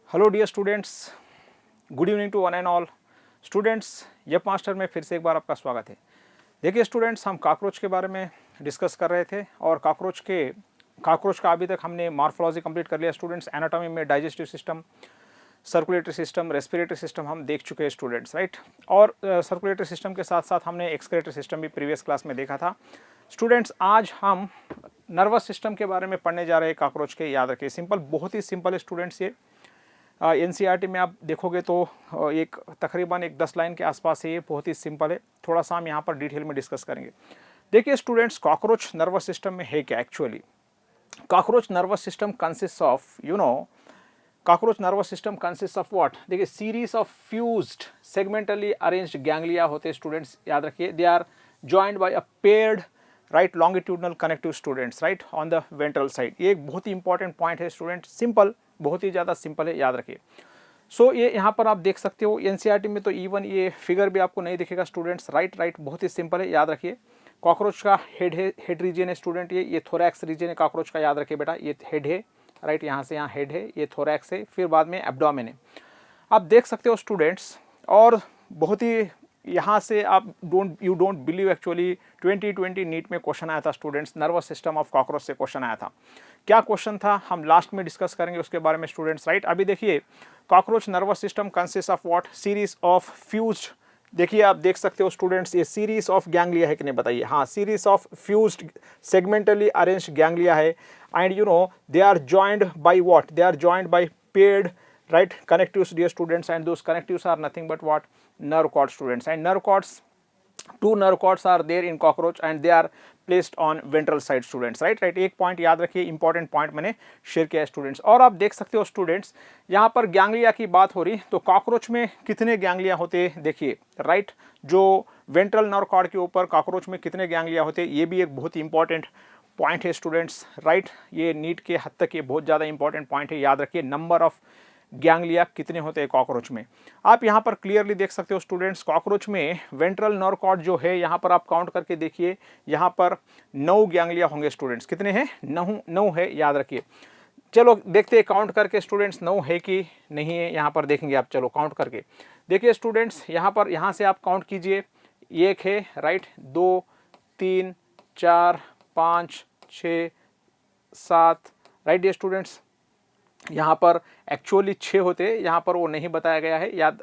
Hello dear students, good evening to one and all students. Yup master में फिर से एक बार आपका स्वागत है। देखिए स्टूडेंट्स, हम कॉकरोच के बारे में डिस्कस कर रहे थे और कॉकरोच का अभी तक हमने मॉर्फोलॉजी कंप्लीट कर लिया स्टूडेंट्स। एनाटॉमी में digestive system, circulatory system, respiratory system हम देख चुके हैं स्टूडेंट्स, राइट। और सर्कुलेटरी सिस्टम के साथ साथ हमने एक्सक्रेटरी सिस्टम भी प्रीवियस क्लास में देखा था स्टूडेंट्स। आज हम नर्वस सिस्टम के बारे में पढ़ने जा रहे हैं कॉकरोच के। याद रखिए, सिंपल, बहुत ही सिंपल है स्टूडेंट्स। ये एनसीईआरटी में आप देखोगे तो एक तकरीबन एक 10 लाइन के आसपास है। ये बहुत ही सिंपल है। थोड़ा सा हम यहाँ पर डिटेल में डिस्कस करेंगे। देखिए स्टूडेंट्स, कॉकरोच नर्वस सिस्टम में है क्या actually. Cockroach nervous system consist of cockroach nervous system consist of what. देखिए, series of fused segmentally arranged ganglia होते हैं स्टूडेंट्स। याद रखिए, they are joined by a paired right longitudinal connective students right on the ventral side. ये एक बहुत ही important point है स्टूडेंट, सिंपल, बहुत ही ज़्यादा सिंपल है, याद रखिए। सो ये यहाँ पर आप देख सकते हो एनसीईआरटी में तो इवन ये फिगर भी आपको नहीं दिखेगा स्टूडेंट्स। राइट, बहुत ही सिंपल है, याद रखिए। कॉकरोच का हेड रीजन है स्टूडेंट, ये थोरैक्स रीजन है कॉकरोच का। याद रखिए बेटा, ये हेड है, राइट, यहाँ से यहाँ हेड है, ये थोरैक्स है, फिर बाद में एब्डोमेन है। आप देख सकते हो स्टूडेंट्स। और बहुत ही यहाँ से आप you don't believe actually 2020 NEET में क्वेश्चन आया था students. Nervous system of cockroach से क्वेश्चन आया था। क्या क्वेश्चन था हम लास्ट में डिस्कस करेंगे उसके बारे में स्टूडेंट्स, राइट। अभी देखिए, cockroach nervous system consist of what, series of fused. देखिए, आप देख सकते हो स्टूडेंट्स, ये सीरीज ऑफ गैंग्लिया है कि नहीं बताइए। हाँ, series of fused segmentally arranged ganglia है। And they are joined by what, they are joined by paired right connectives dear students, and those connectives are nothing but what, nerve cord students. And nerve cords, two nerve cords are there in cockroach and they are placed on ventral side students, right। एक point याद रखिए, important point मैंने share किया है students. और आप देख सकते हो स्टूडेंट्स, यहाँ पर गैंग्लिया की बात हो रही, तो कॉकरोच में कितने गैंग्लिया होते हैं देखिए, राइट। जो वेंट्रल नर्व कॉर्ड के ऊपर कॉकरोच में कितने गैंग्लिया होते हैं, ये भी एक बहुत ही इंपॉर्टेंट पॉइंट है स्टूडेंट्स, राइट। ये नीट के हद तक ये बहुत ज़्यादा इंपॉर्टेंट पॉइंट है, याद रखिए। नंबर ऑफ गैंग्लिया कितने होते हैं कॉकरोच में, आप यहाँ पर क्लियरली देख सकते हो स्टूडेंट्स। कॉकरोच में वेंट्रल नर्व कॉर्ड जो है, यहाँ पर आप काउंट करके देखिए, यहाँ पर 9 गैंग्लिया होंगे स्टूडेंट्स। कितने हैं? 9 है, याद रखिए। चलो देखते हैं काउंट करके स्टूडेंट्स, 9 है कि नहीं है, यहाँ पर देखेंगे आप। चलो काउंट करके देखिए स्टूडेंट्स, यहाँ पर, यहाँ से आप काउंट कीजिए। 1 है, राइट, 2 3 4 5 6 7, राइट डियर स्टूडेंट्स। यहाँ पर एक्चुअली 6 होते, यहाँ पर वो नहीं बताया गया है, याद,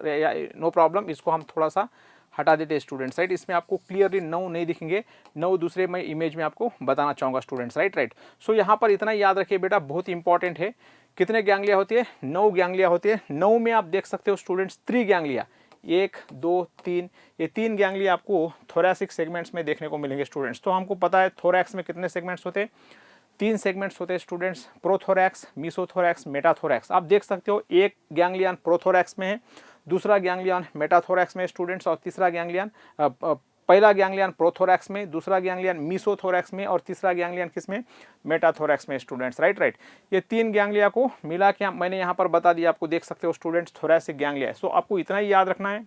नो प्रॉब्लम, इसको हम थोड़ा सा हटा देते हैं स्टूडेंट्स, राइट। इसमें आपको क्लियरली 9 नहीं दिखेंगे, 9 दूसरे मैं इमेज में आपको बताना चाहूँगा स्टूडेंट्स, राइट। सो यहाँ पर इतना याद रखिए बेटा, बहुत इंपॉर्टेंट है। कितने गैंग्लिया होती है? 9 गैंग्लिया होती है। 9 में आप देख सकते हो स्टूडेंट्स 3 गैंग्लिया, 1 2 3, ये 3 गैंग्लिया आपको थोरैसिक सेगमेंट्स में देखने को मिलेंगे स्टूडेंट्स। तो हमको पता है थोरैक्स में कितने सेगमेंट्स होते हैं, 3 सेगमेंट्स होते हैं स्टूडेंट्स, प्रोथोरैक्स, मीसोथोरैक्स, मेटाथोरैक्स। आप देख सकते हो एक गैंग्लियन प्रोथोरैक्स में है, दूसरा गैंग्लियन मेटाथोरैक्स में स्टूडेंट्स, और तीसरा गैंग्लियन, पहला गैंग्लियन प्रोथोरैक्स में, दूसरा गैंग्लियन मीसोथोरैक्स में, और तीसरा गैंग्लियन किसमें? मेटाथोरैक्स में स्टूडेंट्स, राइट। ये 3 गैंग्लिया को मिला के मैंने यहाँ पर बता दिया, आपको देख सकते हो स्टूडेंट्स, थोरैसिक गैंग्लिया। सो आपको इतना ही याद रखना है,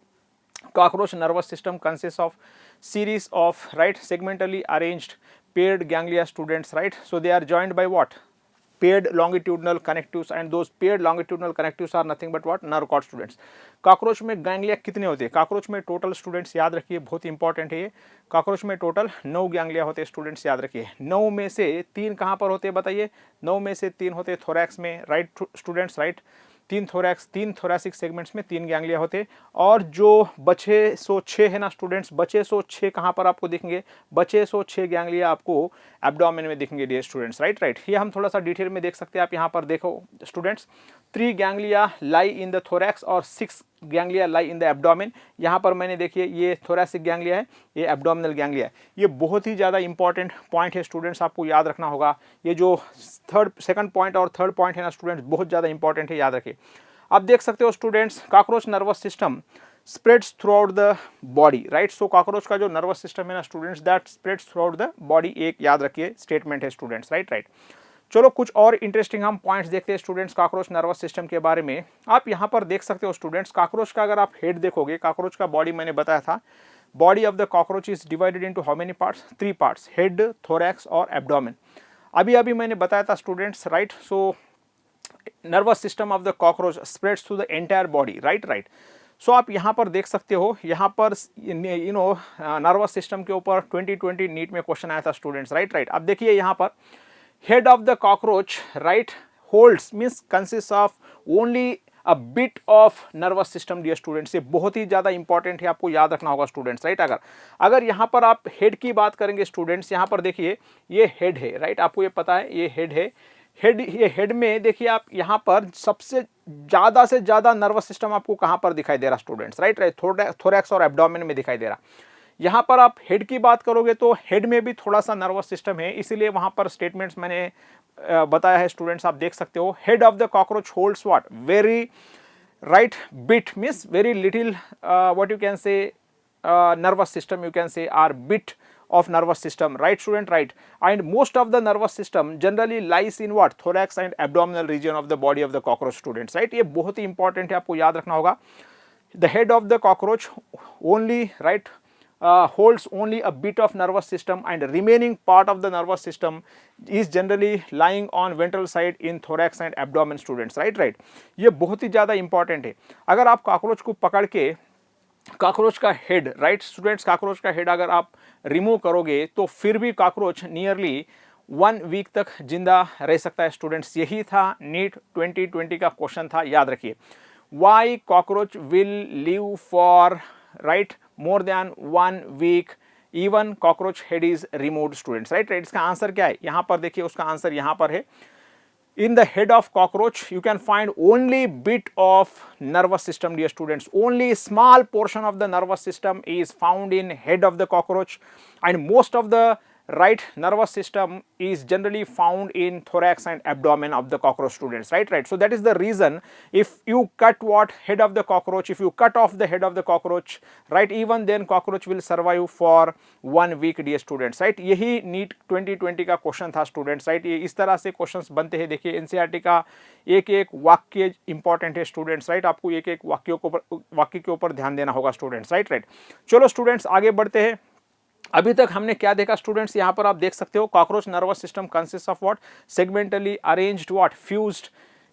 cockroach nervous system consists of series of right segmentally arranged paired ganglia students, right. So they are joined by what? Paired longitudinal connectives, and those paired longitudinal connectives are nothing but what? nerve cord students. Cockroach में ganglia कितने होते हैं? Cockroach में total students याद रखिए, बहुत important है ये। कॉकरोच में टोटल 9 गैंग्लिया होते हैं स्टूडेंट्स, याद रखिए। 9 में से 3 कहाँ पर होते हैं बताइए? 9 में से 3 होते हैं थोरैक्स में, right students, right. 3 thorax, 3 thoracic segments में 3 गैंग्लिया होते, और जो बचे 106 है ना स्टूडेंट्स, बचे 106 कहाँ पर आपको दिखेंगे? बचे 106 गैंग्लिया आपको एब्डोमेन में दिखेंगे डियर स्टूडेंट्स, राइट। ये हम थोड़ा सा डिटेल में देख सकते हैं। आप यहाँ पर देखो students, 3 ganglia lie in the thorax और 6 ganglia lie in the abdomen. यहाँ पर मैंने देखिए, ये थोरैसिक गैंग्लिया है, ये एब्डोमिनल गैंग्लिया है। ये बहुत ही ज़्यादा इंपॉर्टेंट पॉइंट है स्टूडेंट्स, आपको याद रखना होगा। ये जो सेकंड पॉइंट और थर्ड पॉइंट है ना स्टूडेंट्स, बहुत ज़्यादा इंपॉर्टेंट है, याद रखिए। आप देख सकते हो students, cockroach nervous system spreads throughout the body, right. So cockroach का जो नर्वस सिस्टम है ना students, that spreads throughout the body, एक याद रखिए स्टेटमेंट है स्टूडेंट्स, राइट। चलो कुछ और इंटरेस्टिंग हम पॉइंट्स देखते हैं स्टूडेंट्स कॉकरोच नर्वस सिस्टम के बारे में। आप यहाँ पर देख सकते हो स्टूडेंट्स, कॉकरोच का अगर आप हेड देखोगे, कॉकरोच का बॉडी मैंने बताया था, body of the cockroach is divided into how many parts? 3 parts, head, thorax और एब्डोमेन। अभी मैंने बताया था students, right. So nervous system of the cockroach spreads through the entire body, right. So आप यहाँ पर देख सकते हो, यहाँ पर यू नो नर्वस सिस्टम के ऊपर 2020 नीट में क्वेश्चन आया था स्टूडेंट्स, राइट। अब देखिए यहाँ पर head of the cockroach, right, holds means consist of only a bit of nervous system dear students. ये बहुत ही ज़्यादा इंपॉर्टेंट है, आपको याद रखना होगा स्टूडेंट्स, राइट। अगर यहाँ पर आप हेड की बात करेंगे स्टूडेंट्स, यहाँ पर देखिए ये हेड है, राइट, आपको ये पता है ये हेड है। ये हेड में देखिए आप यहाँ पर सबसे ज़्यादा से ज़्यादा नर्वस सिस्टम आपको कहाँ पर दिखाई दे रहा स्टूडेंट्स, राइट। थोरैक्स और एब्डोमेन में दिखाई दे रहा। यहाँ पर आप हेड की बात करोगे तो हेड में भी थोड़ा सा नर्वस सिस्टम है, इसीलिए वहाँ पर स्टेटमेंट्स मैंने बताया है स्टूडेंट्स, आप देख सकते हो। Head of the cockroach holds what, very right bit means very little what you can say nervous system you can say, or bit of nervous system, right student, right. And most of the nervous system generally lies in what, thorax and abdominal region of the body of the cockroach students, right। ये बहुत ही important है, आपको याद रखना होगा। the head of the cockroach only, right, holds only a bit of nervous system and remaining part of the nervous system is generally lying on ventral side in thorax and abdomen students, right। ये बहुत ही ज़्यादा important है। अगर आप cockroach को पकड़ के कॉकरोच का हेड, राइट स्टूडेंट्स, कॉकरोच का हेड अगर आप रिमूव करोगे तो फिर भी कॉकरोच नियरली 1 वीक तक जिंदा रह सकता है स्टूडेंट्स। यही था नीट 2020 का क्वेश्चन था, याद रखिए। Why cockroach will live for, right, more than 1 week even cockroach head is removed students, right। इसका आंसर क्या है, यहाँ पर देखिए उसका आंसर यहाँ पर है। in the head of cockroach you can find only bit of nervous system dear students, only small portion of the nervous system is found in head of the cockroach and most of the right nervous system is generally found in thorax and abdomen of the cockroach students, right। So that is the reason if you cut what, head of the cockroach, if you cut off the head of the cockroach, right, even then cockroach will survive for 1 week dear students, right। यही NEET 2020 का question था students, right. ये इस तरह से questions बनते हैं। देखिए एनसीईआरटी का एक एक वाक्य इंपॉर्टेंट है स्टूडेंट्स, राइट। आपको एक एक वाक्य के ऊपर ध्यान देना होगा स्टूडेंट्स, राइट। चलो स्टूडेंट्स आगे बढ़ते हैं। अभी तक हमने क्या देखा स्टूडेंट्स, यहाँ पर आप देख सकते हो cockroach nervous system consist of what, segmentally arranged what, fused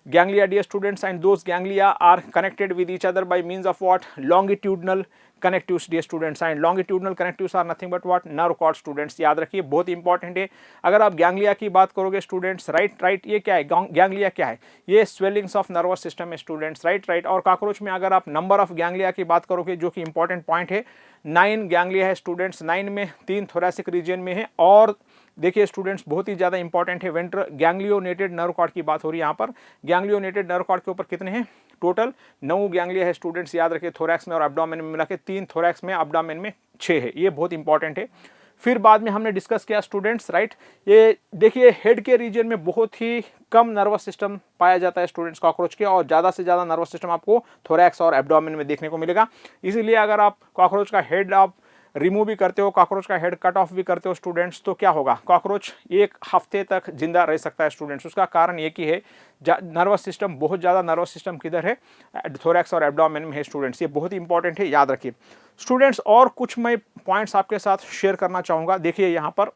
ganglia dear students, and those ganglia are connected with each other by means of what, longitudinal connectives dear students, and longitudinal connectives are nothing but what, nerve cord students। याद रखिए बहुत important है। अगर आप ganglia की बात करोगे students, right, ये क्या है, गैंग्लिया क्या है, ये स्वेलिंग्स ऑफ नर्वस सिस्टम है स्टूडेंट्स, राइट। और कॉकरोच में अगर आप नंबर ऑफ गैंग्लिया की बात करोगे, जो कि इंपॉर्टेंट पॉइंट है, 9 गैंग्लिया है स्टूडेंट्स, 9 में 3 थोरैसिक रीजन में है। और देखिए स्टूडेंट्स बहुत ही ज़्यादा इंपॉर्टेंट है, गैंग्लियोनेटेड नर्व कॉर्ड की बात हो रही है यहाँ पर। गैंग्लियोनेटेड नर्व कॉर्ड के ऊपर कितने हैं, टोटल 9 गैंग्लिया है स्टूडेंट्स, याद रखिए। थोरैक्स में और एब्डोमेन में मिला के 3 थोरैक्स में, एब्डोमेन में 6 है, ये बहुत इंपॉर्टेंट है। फिर बाद में हमने डिस्कस किया स्टूडेंट्स, राइट, ये देखिए हेड के रीजन में बहुत ही कम नर्वस सिस्टम पाया जाता है स्टूडेंट्स कॉकरोच के, और ज़्यादा से ज़्यादा नर्वस सिस्टम आपको थोरैक्स और एब्डोमेन में देखने को मिलेगा। इसीलिए अगर आप कॉकरोच का हेड आप रिमूव भी करते हो, कॉकरोच का हेड कट ऑफ भी करते हो स्टूडेंट्स, तो क्या होगा, कॉकरोच 1 हफ्ते तक जिंदा रह सकता है स्टूडेंट्स। उसका कारण ये कि है नर्वस सिस्टम, बहुत ज़्यादा नर्वस सिस्टम किधर है, थोरैक्स और एब्डोमेन में है स्टूडेंट्स। ये बहुत ही इंपॉर्टेंट है, याद रखिए स्टूडेंट्स। और कुछ मैं पॉइंट्स आपके साथ शेयर करना चाहूँगा। देखिए यहाँ पर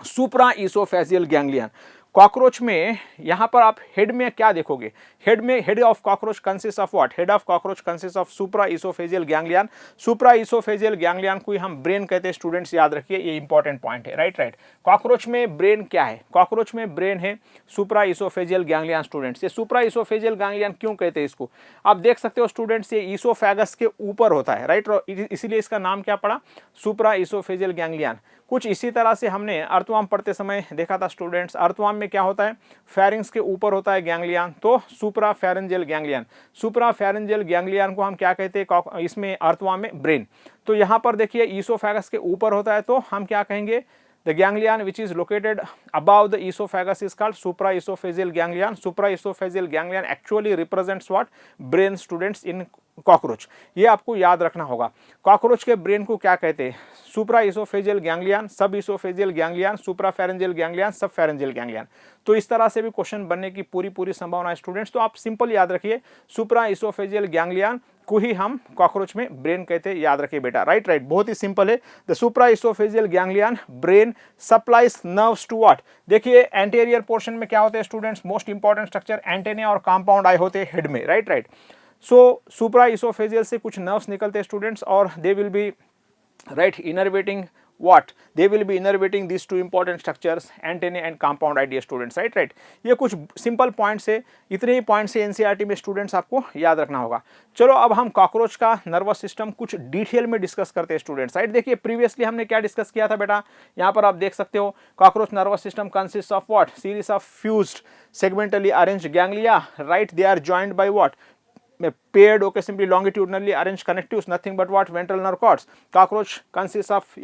सुप्रा ईसोफेजियल गैंग्लियन, कॉकरोच में यहाँ पर आप हेड में क्या देखोगे, head of cockroach consist of what, head of cockroach consist of supra oesophageal ganglion. Supra oesophageal ganglion को हम ब्रेन कहते हैं स्टूडेंट्स, याद रखिए, ये इंपॉर्टेंट पॉइंट है, राइट। कॉकरोच में ब्रेन क्या है, कॉकरोच में ब्रेन है सुप्रा ईसोफेजियल गैंग्लियन स्टूडेंट्स। ये सुप्रा ईसोफेजियल गैंग्लियन क्यों कहते हैं इसको, आप देख सकते हो स्टूडेंट्स, ये ईसोफेगस के ऊपर होता है, राइट, इसीलिए इसका नाम क्या पड़ा, सुप्रा ईसोफेजियल गैंग्लियन। कुछ इसी तरह से हमने अर्थवाम पढ़ते समय देखा था स्टूडेंट्स, अर्थवाम में क्या होता है, फेरिंग्स के ऊपर होता है गैंग्लियन, तो सुप्रा pharyngeal ganglion. Supra pharyngeal ganglion को हम क्या कहते हैं, इसमें अर्थवाम में ब्रेन। तो यहाँ पर देखिए ईसोफेगस के ऊपर होता है, तो हम क्या कहेंगे, the ganglion which is located above the esophagus is called supraesophageal ganglion। Supraesophageal ganglion actually represents what, brain students in cockroach, ये आपको याद रखना होगा। कॉकरोच के ब्रेन को क्या कहते हैं? Supra oesophageal ganglion, sub oesophageal ganglion, supra pharyngeal ganglion, sub pharyngeal ganglion. तो इस तरह से भी क्वेश्चन बनने की पूरी संभावना है स्टूडेंट्स। तो आप सिंपल याद रखिए, सुप्रा इसोफेजियल गैंग्लियन को ही हम कॉकरोच में ब्रेन कहते हैं, याद रखिए बेटा। राइट, बहुत ही सिंपल है। The supra oesophageal ganglion brain supplies nerves to what? देखिए एंटीरियर पोर्शन में क्या होते हैं students? Most important structure antenna और कंपाउंड आई होते हैं हेड में। राइट। सो सुप्रा इसोफेजियल से कुछ नर्व्स निकलते हैं स्टूडेंट्स, और they will be innervating what? They will be innervating these two important structures, antennae and compound idea students, right? ये कुछ सिंपल पॉइंट्स है, इतने ही पॉइंट्स से एनसीईआरटी में स्टूडेंट्स आपको याद रखना होगा। चलो अब हम कॉकरोच का नर्वस सिस्टम कुछ डिटेल में डिस्कस करते हैं स्टूडेंट्स। राइट, देखिए प्रीवियसली हमने क्या डिस्कस किया था बेटा, यहाँ पर आप देख सकते हो cockroach nervous system consist of what? Series of fused segmentally arranged ganglia, right? They are joined by what? Paired, okay, simply longitudinally arranged connectives, nothing but what? Ventral nerve cords. Cockroach consists of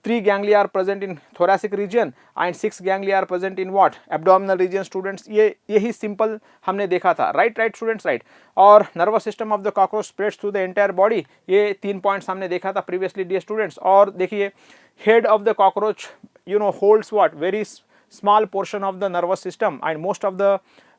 3 ganglia are present in thoracic region and 6 ganglia are present in what? Abdominal region students। ये यही simple हमने देखा था। Right students, right. और nervous system of the cockroach spreads through the entire body, ये 3 points हमने देखा था प्रीवियसली डियर स्टूडेंट्स। और देखिए head of the cockroach holds what? Very small portion of the nervous system and most of the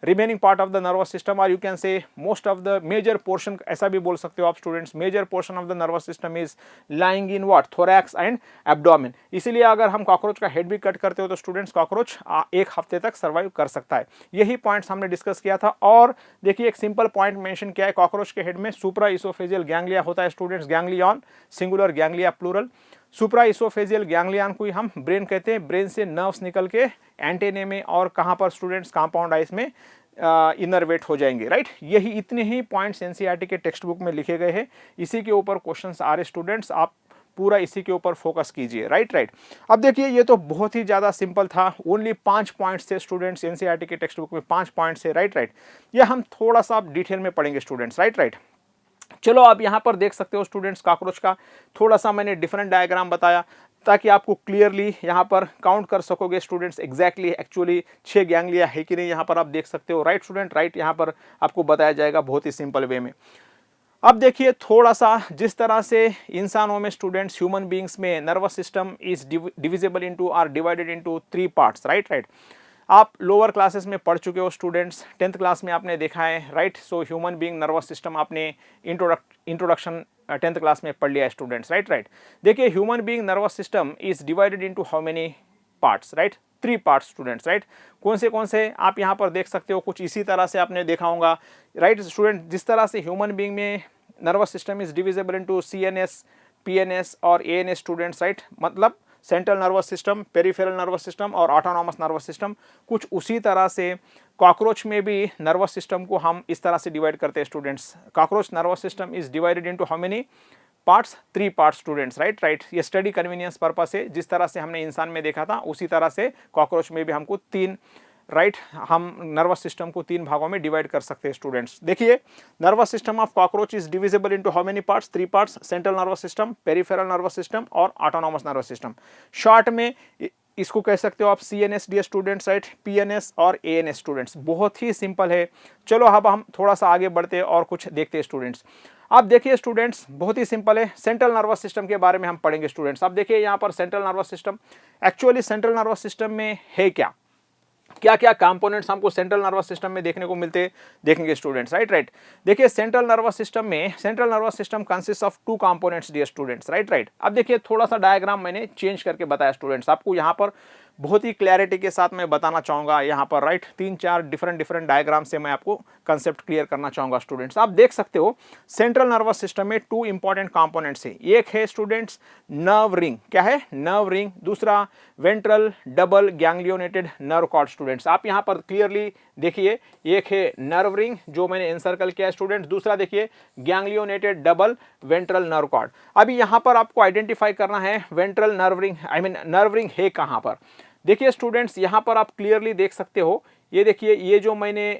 remaining part of the nervous system, or you can say most of the major portion, ऐसा भी बोल सकते हो आप students, major portion of the nervous system is lying in what? thorax and abdomen। इसीलिए अगर हम cockroach का हेड भी कट करते हो तो स्टूडेंट्स कॉकरोच 1 हफ्ते तक सर्वाइव कर सकता है। यही पॉइंट्स हमने डिस्कस किया था। और देखिए एक सिंपल पॉइंट मेंशन किया है, कॉकरोच के हेड में सुप्रा इसोफेजियल गैंग्लिया होता है students, ganglion singular, ganglia plural. Supra oesophageal ganglion को ही हम ब्रेन कहते हैं। ब्रेन से नर्व्स निकल के एंटेने में और कहाँ पर स्टूडेंट्स? कंपाउंड आइज में इनरवेट हो जाएंगे। राइट, यही इतने ही पॉइंट्स एनसीईआरटी के टेक्स्ट बुक में लिखे गए हैं। इसी के ऊपर क्वेश्चंस आ रहे स्टूडेंट्स, आप पूरा इसी के ऊपर फोकस कीजिए। राइट। अब देखिए ये तो बहुत ही ज़्यादा सिंपल था, ओनली 5 पॉइंट्स थे स्टूडेंट्स एनसीईआरटी के टेक्स्ट बुक में, 5 पॉइंट्स है। राइट, ये हम थोड़ा सा डिटेल में पढ़ेंगे स्टूडेंट्स। राइट। चलो आप यहाँ पर देख सकते हो स्टूडेंट्स, कॉकरोच का थोड़ा सा मैंने डिफरेंट डायग्राम बताया ताकि आपको क्लियरली यहाँ पर काउंट कर सकोगे स्टूडेंट्स एग्जैक्टली एक्चुअली 6 गैंग्लिया है कि नहीं, यहाँ पर आप देख सकते हो। राइट स्टूडेंट, राइट, यहाँ पर आपको बताया जाएगा बहुत ही सिंपल वे में। अब देखिए थोड़ा सा जिस तरह से इंसानों में स्टूडेंट्स, ह्यूमन बींग्स में nervous system is divisible into or divided into 3 parts. Right. आप लोअर क्लासेस में पढ़ चुके हो स्टूडेंट्स, 10th क्लास में आपने देखा है। Right, so human being nervous system आपने इंट्रोडक्शन 10th क्लास में पढ़ लिया है स्टूडेंट्स। राइट। देखिए human being nervous system is divided into how many parts? Right, 3 parts students. Right, कौन से आप यहाँ पर देख सकते हो, कुछ इसी तरह से आपने देखा होगा। राइट स्टूडेंट, जिस तरह से ह्यूमन बीइंग में nervous system is divisible into CNS, PNS और ANS स्टूडेंट्स। राइट, मतलब central nervous system, peripheral nervous system और ऑटोनॉमस नर्वस सिस्टम, कुछ उसी तरह से कॉकरोच में भी नर्वस सिस्टम को हम इस तरह से डिवाइड करते हैं students. Cockroach nervous system is divided into how many parts? 3 parts students. Right, ये स्टडी कन्वीनियंस पर्पस है, जिस तरह से हमने इंसान में देखा था उसी तरह से कॉकरोच में भी हमको 3 हम नर्वस सिस्टम को 3 भागों में डिवाइड कर सकते हैं स्टूडेंट्स। देखिए nervous system of cockroach is divisible into how many parts? 3 parts, central nervous system, peripheral nervous system और ऑटोनॉमस नर्वस सिस्टम। शॉर्ट में इसको कह सकते हो आप CNS dear students. Right, PNS और ANS स्टूडेंट्स। बहुत ही सिंपल है। चलो अब हम थोड़ा सा आगे बढ़ते हैं और कुछ देखते हैं स्टूडेंट्स। आप देखिए स्टूडेंट्स, बहुत ही सिंपल है, सेंट्रल नर्वस सिस्टम के बारे में हम पढ़ेंगे स्टूडेंट्स। अब देखिए यहाँ पर central nervous system, actually central nervous system में है क्या क्या कंपोनेंट्स हमको सेंट्रल नर्वस सिस्टम में देखने को मिलते देखेंगे स्टूडेंट्स। राइट, देखिए central nervous system consist of 2 components dear students. Right. अब देखिए थोड़ा सा डायग्राम मैंने चेंज करके बताया स्टूडेंट्स, आपको यहाँ पर बहुत ही क्लैरिटी के साथ मैं बताना चाहूँगा यहाँ पर। राइट, 3-4 डिफरेंट डायग्राम से मैं आपको कंसेप्ट क्लियर करना चाहूँगा स्टूडेंट्स। आप देख सकते हो सेंट्रल नर्वस सिस्टम में 2 इंपॉर्टेंट कंपोनेंट्स है। एक है स्टूडेंट्स नर्व रिंग, क्या है? Nerve ring. दूसरा ventral double ganglionated nerve cord students. आप यहाँ पर क्लियरली देखिए, एक है नर्व रिंग जो मैंने एनसर्कल किया है स्टूडेंट्स, दूसरा देखिए गैंग्लियोनेटेड डबल वेंट्रल नर्व कॉर्ड। अभी यहाँ पर आपको आइडेंटिफाई करना है ventral nerve ring, nerve ring है कहाँ पर। देखिए स्टूडेंट्स यहाँ पर आप क्लियरली देख सकते हो, ये देखिए ये जो मैंने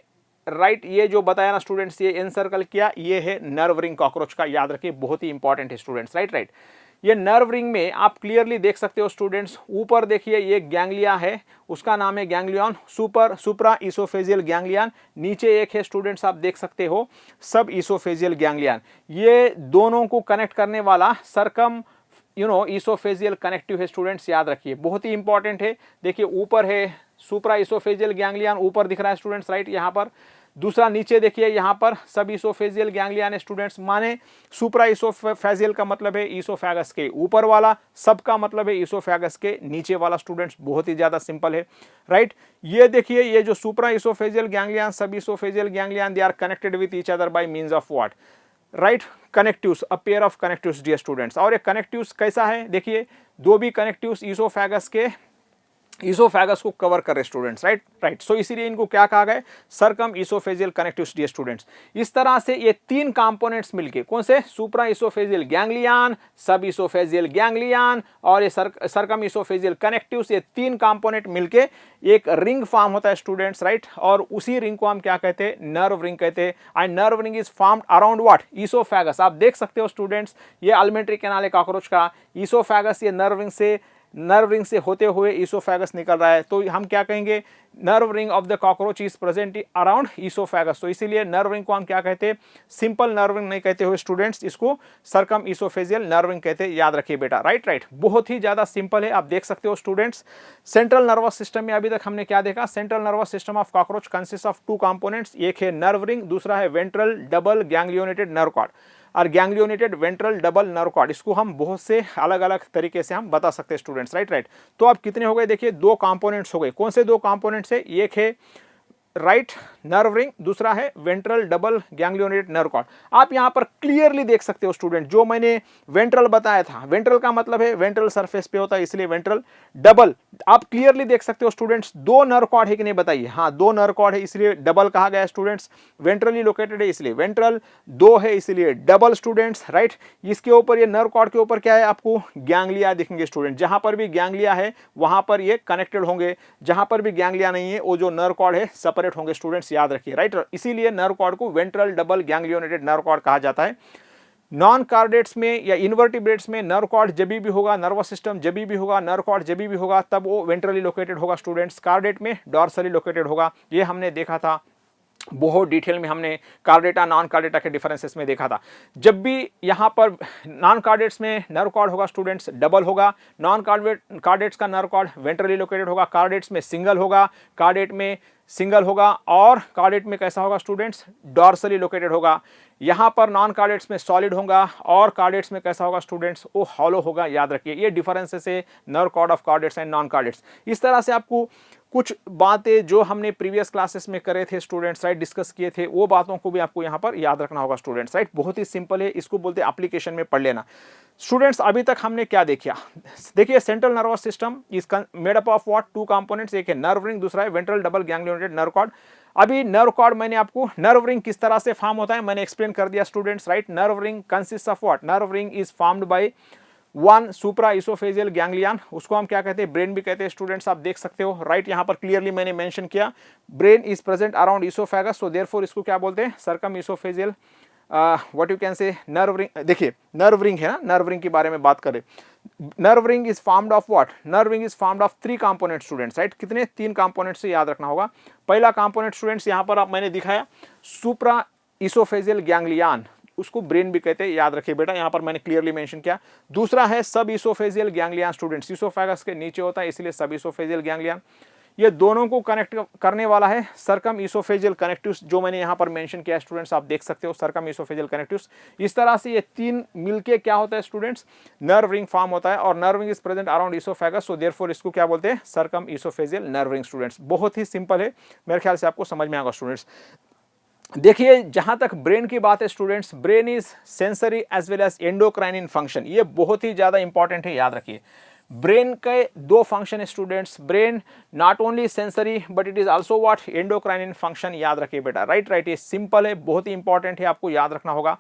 ये जो बताया ना स्टूडेंट्स, ये एनसर्कल किया, ये है नर्व रिंग कॉकरोच का, याद रखिए बहुत ही इंपॉर्टेंट है स्टूडेंट्स। राइट, ये नर्व रिंग में आप क्लियरली देख सकते हो स्टूडेंट्स, ऊपर देखिए ये गैंग्लिया है, उसका नाम है गैंग्लियन, सुप्रा इसोफेजियल गैंग्लियन, नीचे एक है स्टूडेंट्स आप देख सकते हो सब इसोफेजियल गैंग्लियन। ये दोनों को कनेक्ट करने वाला सरकम इसोफेजियल कनेक्टिव है स्टूडेंट्स, याद रखिए बहुत ही इंपॉर्टेंट है। देखिए ऊपर है सुप्रा इसोफेजियल गैंग्लियन, ऊपर दिख रहा है स्टूडेंट्स राइट यहाँ पर, दूसरा नीचे देखिए यहाँ पर सब इसोफेजियल गैंग्लियन है स्टूडेंट्स, माने सुप्रा इसोफेजियल का मतलब है इसोफेगस के ऊपर वाला, सब का मतलब है इसोफेगस के नीचे वाला स्टूडेंट्स, बहुत ही ज्यादा सिंपल है राइट। ये देखिए ये जो supra oesophageal ganglion sub oesophageal ganglion they are connected with each other by means of what, right, connectives, a pair of connectives dear students. और ये कनेक्टिव्स कैसा है, देखिए दो भी कनेक्टिव्स इसोफेगस को कवर कर रहे स्टूडेंट्स राइट। सो इसीलिए इनको क्या कहा गया, circum oesophageal connectives dear students. इस तरह से ये तीन कंपोनेंट्स मिलके, कौन से, supra oesophageal ganglion, sub oesophageal ganglion और ये सरकम इसोफेजियल कनेक्टिव्स, ये तीन कंपोनेंट मिलके एक रिंग फॉर्म होता है स्टूडेंट्स राइट। और उसी रिंग को हम क्या कहते हैं, नर्व रिंग कहते हैं। And nerve ring is formed around what, oesophagus. आप देख सकते हो स्टूडेंट्स ये अलिमेंट्री कैनाल है कॉकरोच का, इसोफेगस ये नर्व रिंग से होते हुए इसोफेगस निकल रहा है, तो हम क्या कहेंगे, nerve ring of the cockroach is present around oesophagus. तो इसीलिए नर्व रिंग को हम क्या कहते हैं, सिंपल नर्व रिंग नहीं कहते हुए स्टूडेंट्स, इसको सरकम इसोफेजियल नर्व रिंग कहते हैं, याद रखिए बेटा राइट। बहुत ही ज्यादा सिंपल है, आप देख सकते हो स्टूडेंट्स। सेंट्रल नर्वस सिस्टम में अभी तक हमने क्या देखा, central nervous system of cockroach consist of two components, एक है नर्व रिंग, दूसरा है ventral double ganglionated nerve cord और गैंग्लियोनेटेड वेंट्रल डबल नर्व कॉर्ड। इसको हम बहुत से अलग अलग तरीके से हम बता सकते हैं स्टूडेंट्स राइट। तो अब कितने हो गए, देखिए दो कंपोनेंट्स हो गए, कौन से दो कंपोनेंट्स है, एक है राइट नर्व रिंग, दूसरा है ventral double ganglionated nerve cord. आप यहां पर क्लियरली देख सकते हो स्टूडेंट, जो मैंने वेंट्रल बताया था, वेंट्रल का मतलब है वेंट्रल सरफेस पे होता है इसलिए वेंट्रल, डबल आप क्लियरली देख सकते हो स्टूडेंट्स, दो नर्व कॉर्ड है कि नहीं बताइए, हाँ दो नर्व कॉर्ड है इसलिए डबल कहा गया स्टूडेंट्स, वेंट्रली लोकेटेड है इसलिए वेंट्रल, दो है इसलिए डबल स्टूडेंट्स राइट। इसके ऊपर ये नर्व कॉर्ड के ऊपर क्या है, आपको गैंग्लिया दिखेंगे स्टूडेंट, जहां पर भी गैंग्लिया है वहां पर ये कनेक्टेड होंगे, जहां पर भी गैंग्लिया नहीं है वो जो नर्व कॉर्ड है सेपरेट होंगे स्टूडेंट्स, याद रखिए राइट। इसीलिए नर्व कॉर्ड को ventral double ganglionated nerve cord कहा जाता है। नॉन कार्डेट्स में या इन्वर्टिब्रेट्स में नर्व कॉर्ड जब भी होगा, नर्वस सिस्टम जब भी होगा, नर्व कॉर्ड जब भी होगा तब वो वेंट्रली लोकेटेड होगा स्टूडेंट्स, कार्डेट में डॉर्सली लोकेटेड होगा। ये हमने देखा था बहुत डिटेल में, हमने कार्डेटा नॉन कार्डेटा के डिफरेंसेस में देखा था। जब भी यहाँ पर नॉन कार्डेट्स में नर्व कॉर्ड होगा स्टूडेंट्स डबल होगा, नॉन कार्डेट्स का नर्व कॉर्ड वेंट्रली लोकेटेड होगा, कार्डेट्स में सिंगल होगा, कार्डेट में सिंगल होगा और कार्डेट में कैसा होगा स्टूडेंट्स, डॉर्सली लोकेटेड होगा। यहाँ पर नॉन कार्डेट्स में सॉलिड होगा और कार्डेट्स में कैसा होगा स्टूडेंट्स, वो हॉलो होगा, याद रखिए। ये डिफरेंसेस है nerve cord of chordates and non chordates. इस तरह से आपको कुछ बातें जो हमने प्रीवियस क्लासेस में करे थे स्टूडेंट्स राइट, डिस्कस किए थे, वो बातों को भी आपको यहाँ पर याद रखना होगा स्टूडेंट्स राइट। बहुत ही सिंपल है, इसको बोलते हैं एप्लीकेशन में पढ़ लेना स्टूडेंट्स। अभी तक हमने क्या देखा, देखिए central nervous system is made up of what, two components, एक है नर्व रिंग, दूसरा है ventral double ganglionated nerve cord. अभी नर्व कॉर्ड मैंने आपको, नर्व रिंग किस तरह से फॉर्म होता है मैंने एक्सप्लेन कर दिया students right. Nerve ring consist of what, nerve ring is formed by one supra oesophageal ganglion, उसको हम क्या कहते हैं, ब्रेन भी कहते हैं स्टूडेंट्स, आप देख सकते हो राइट। यहाँ पर क्लियरली मैंने मेंशन किया, brain is present around oesophagus, so therefore इसको क्या बोलते हैं, सरकम इसोफेजियल व्हाट यू कैन से नर्व रिंग। देखिए नर्व रिंग है ना, नर्व रिंग के बारे में बात करें, nerve ring is formed of what, nerve ring is formed of three component students right. कितने, तीन कंपोनेंट से याद रखना होगा। पहला कंपोनेंट स्टूडेंट्स यहाँ पर आप मैंने दिखाया सुप्रा इसोफेजियल गैंग्लियन, उसको ब्रेन भी कहते हैं, याद रखिए बेटा, यहाँ पर मैंने क्लियरली मेंशन किया। दूसरा है सब इसोफेजियल गैंग्लियन स्टूडेंट्स, इसोफेगस के नीचे होता है इसलिए सब इसोफेजियल गैंग्लियन। ये दोनों को कनेक्ट करने वाला है सरकम इसोफेजियल कनेक्टिव्स, जो मैंने यहाँ पर मेंशन किया स्टूडेंट्स, आप देख सकते हो सरकम इसोफेजियल कनेक्टिव्स। इस तरह से ये तीन मिलके क्या होता है स्टूडेंट्स, नर्व रिंग फॉर्म होता है और nerve ring is present around oesophagus, so therefore इसको क्या बोलते हैं, सरकम इसोफेजियल नर्व रिंग स्टूडेंट्स। बहुत ही सिंपल है, मेरे ख्याल से आपको समझ में आएगा स्टूडेंट्स। देखिए जहां तक ब्रेन की बात है students, brain is sensory as well as endocrine in function, ये बहुत ही ज्यादा इंपॉर्टेंट है, याद रखिए। ब्रेन के दो फंक्शन है students, brain not only sensory but it is also what, endocrine in function, याद रखिए बेटा राइट। ये सिंपल है, बहुत ही इंपॉर्टेंट है, आपको याद रखना होगा।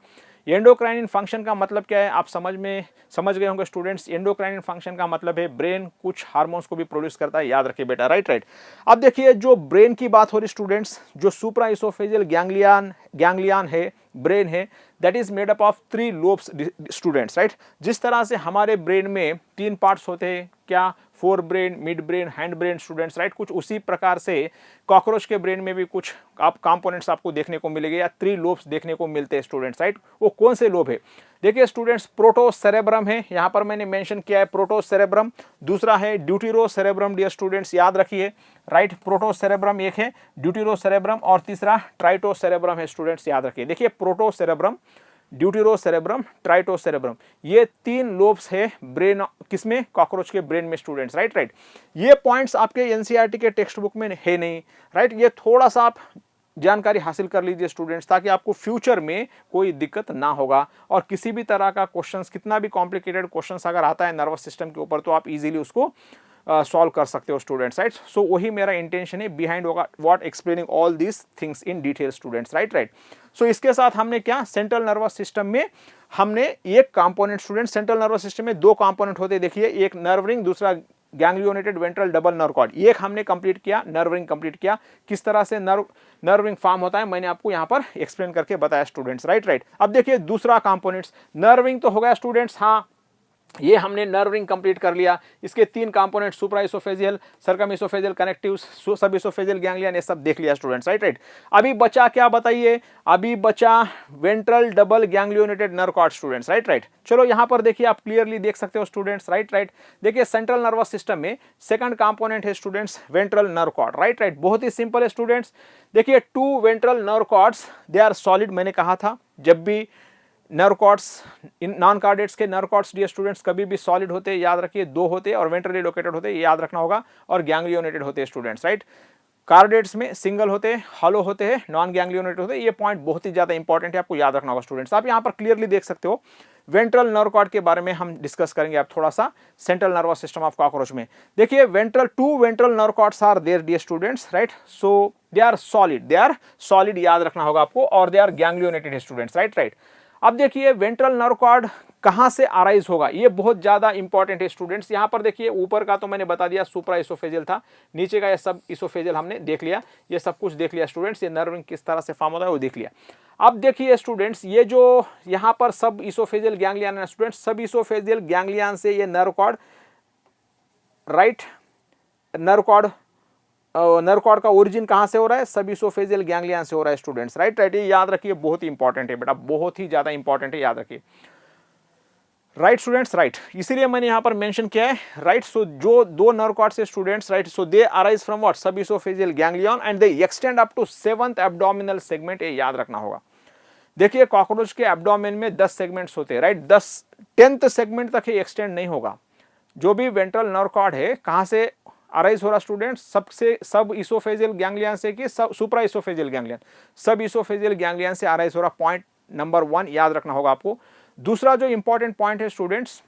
एंडोक्राइन फंक्शन का मतलब क्या है, आप समझ गए होंगे स्टूडेंट्स। एंडोक्राइन फंक्शन का मतलब है ब्रेन कुछ हार्मोन्स को भी प्रोड्यूस करता है, याद रखिए बेटा राइट। अब देखिए जो ब्रेन की बात हो रही स्टूडेंट्स, जो सुप्रा इसोफेजियल गैंग्लियन है, ब्रेन है that is made up of 3 lobes students, right. जिस तरह से हमारे ब्रेन में 3 पार्ट्स होते हैं, क्या, fore brain, mid brain, hind brain students, right. कुछ उसी प्रकार से कॉकरोच के ब्रेन में भी कुछ आप कंपोनेंट्स आपको देखने को मिलेंगे या 3 लोब्स देखने को मिलते हैं स्टूडेंट्स, राइट। वो कौन से लोब है? देखिए स्टूडेंट्स, प्रोटोसेरेब्रम है, यहाँ पर मैंने मेंशन किया है प्रोटोसेरेब्रम। दूसरा है ड्यूटेरोसेरेब्रम डियर स्टूडेंट्स, याद रखिए, राइट। प्रोटोसेरेब्रम एक है, ड्यूटेरोसेरेब्रम, और तीसरा ट्राइटोसेरेब्रम है स्टूडेंट्स, याद रखिए। देखिए प्रोटोसेरेब्रम, ड्यूटेरोसेरेब्रम, ट्राइटोसेरेब्रम, ये 3 लोब्स है ब्रेन, किसमें? कॉकरोच के ब्रेन में स्टूडेंट्स, राइट। ये पॉइंट्स आपके एनसीईआरटी के टेक्स्ट बुक में है नहीं, राइट। ये थोड़ा सा आप जानकारी हासिल कर लीजिए स्टूडेंट्स, ताकि आपको फ्यूचर में कोई दिक्कत ना होगा, और किसी भी तरह का क्वेश्चंस, कितना भी कॉम्प्लिकेटेड क्वेश्चंस अगर आता है नर्वस सिस्टम के ऊपर, तो आप इजीली उसको सॉल्व कर सकते हो स्टूडेंट्स, राइट। सो वही मेरा इंटेंशन है बिहाइंड होगा what explaining all these things in detail students, right. So इसके साथ हमने क्या, सेंट्रल नर्वस सिस्टम में हमने एक component student, central nervous system में 2 कंपोनेंट होते हैं, देखिए, एक नर्व रिंग, दूसरा गैंग्लियोनेटेड वेंट्रल डबल नर्व कॉर्ड। एक हमने कंप्लीट किया, नर्व रिंग कंप्लीट किया। किस तरह से नर्व रिंग फॉर्म होता है मैंने आपको यहाँ पर एक्सप्लेन करके बताया स्टूडेंट्स, राइट। अब देखिए दूसरा कंपोनेंट्स, नर्व रिंग तो हो गया स्टूडेंट्स, हाँ, ये हमने नर्व रिंग कंप्लीट कर लिया। इसके 3 कंपोनेंट, सुप्राइसोफेजियल, सर्कमइसोफेजियल कनेक्टिव्स, सबइसोफेजियल गैंग्लियन, ये सब देख लिया स्टूडेंट्स, राइट। अभी बचा क्या बताइए? अभी बचा ventral double ganglionated nerve cord students, right. चलो यहाँ पर देखिए, आप क्लियरली देख सकते हो स्टूडेंट्स, राइट। देखिए सेंट्रल नर्वस सिस्टम में सेकंड कंपोनेंट है students ventral nerve cord, right. बहुत ही सिंपल है स्टूडेंट्स। देखिए 2 ventral nerve cords, they are solid, मैंने कहा था जब भी नर्व कॉर्ड्स, इन नॉन कार्डेट्स के नर्व कॉर्ड्स डियर स्टूडेंट्स कभी भी सॉलिड होते हैं, याद रखिए, 2 होते हैं और वेंट्रली लोकेटेड होते हैं, याद रखना होगा, और गैंग्लियोनेटेड होते हैं स्टूडेंट्स, राइट। कार्डेट्स में सिंगल होते हैं, हॉलो होते हैं, नॉन गैंग्लियोनेटेड होते हैं। ये पॉइंट बहुत ही ज्यादा इंपॉर्टेंट है, आपको याद रखना होगा स्टूडेंट्स। आप यहाँ पर क्लियरली देख सकते हो, वेंट्रल नर्व कॉर्ड के बारे में हम डिस्कस करेंगे आप थोड़ा सा central nervous system of cockroach में। देखिए 2 ventral nerve cords are there dear students, right. So they are solid, याद रखना होगा आपको, और they are ganglionated students, right. अब देखिए वेंट्रल नर्व कॉर्ड कहां से अराइज होगा, ये बहुत ज्यादा इंपॉर्टेंट है स्टूडेंट्स। यहां पर देखिए ऊपर का तो मैंने बता दिया, सुप्रा इसोफेजियल था, नीचे का ये सब इसोफेजियल हमने देख लिया, ये सब कुछ देख लिया स्टूडेंट्स। ये नर्व किस तरह से फॉर्म होता है वो देख लिया। अब देखिए स्टूडेंट्स, ये जो यहां पर सब इसोफेजियल गैंग्लियन है स्टूडेंट्स, सब इसोफेजियल गैंग्लियन से ये nerve cord, right, nerve cord का ओरिजिन कहां से हो रहा है? सब इसोफेजियल गैंग्लियन से हो रहा है स्टूडेंट्स, राइट। ये याद रखिए, बहुत ही इंपॉर्टेंट है बेटा, बहुत ही ज्यादा इंपॉर्टेंट है, याद रखिए, राइट स्टूडेंट्स, राइट। इसीलिए मैंने यहां पर मेंशन किया है, राइट। सो जो 2 नर्व कॉर्ड से students, right, so they arise from what? Sub oesophageal ganglion and they extend up to 7th abdominal segment, ये याद रखना होगा। देखिए कॉकरोच के एब्डोमेन में 10 सेगमेंट्स होते हैं, राइट। 10th सेगमेंट तक ही एक्सटेंड नहीं होगा। जो भी वेंट्रल नर्व कॉर्ड है कहां से अराइज हो रहा स्टूडेंट? सब इसोफेजियल गैंग्लियन से कि सुप्रा oesophageal ganglion? Sub oesophageal ganglion से अराइज हो रहा, पॉइंट नंबर 1 याद रखना होगा आपको। दूसरा जो इंपॉर्टेंट पॉइंट है स्टूडेंट्स,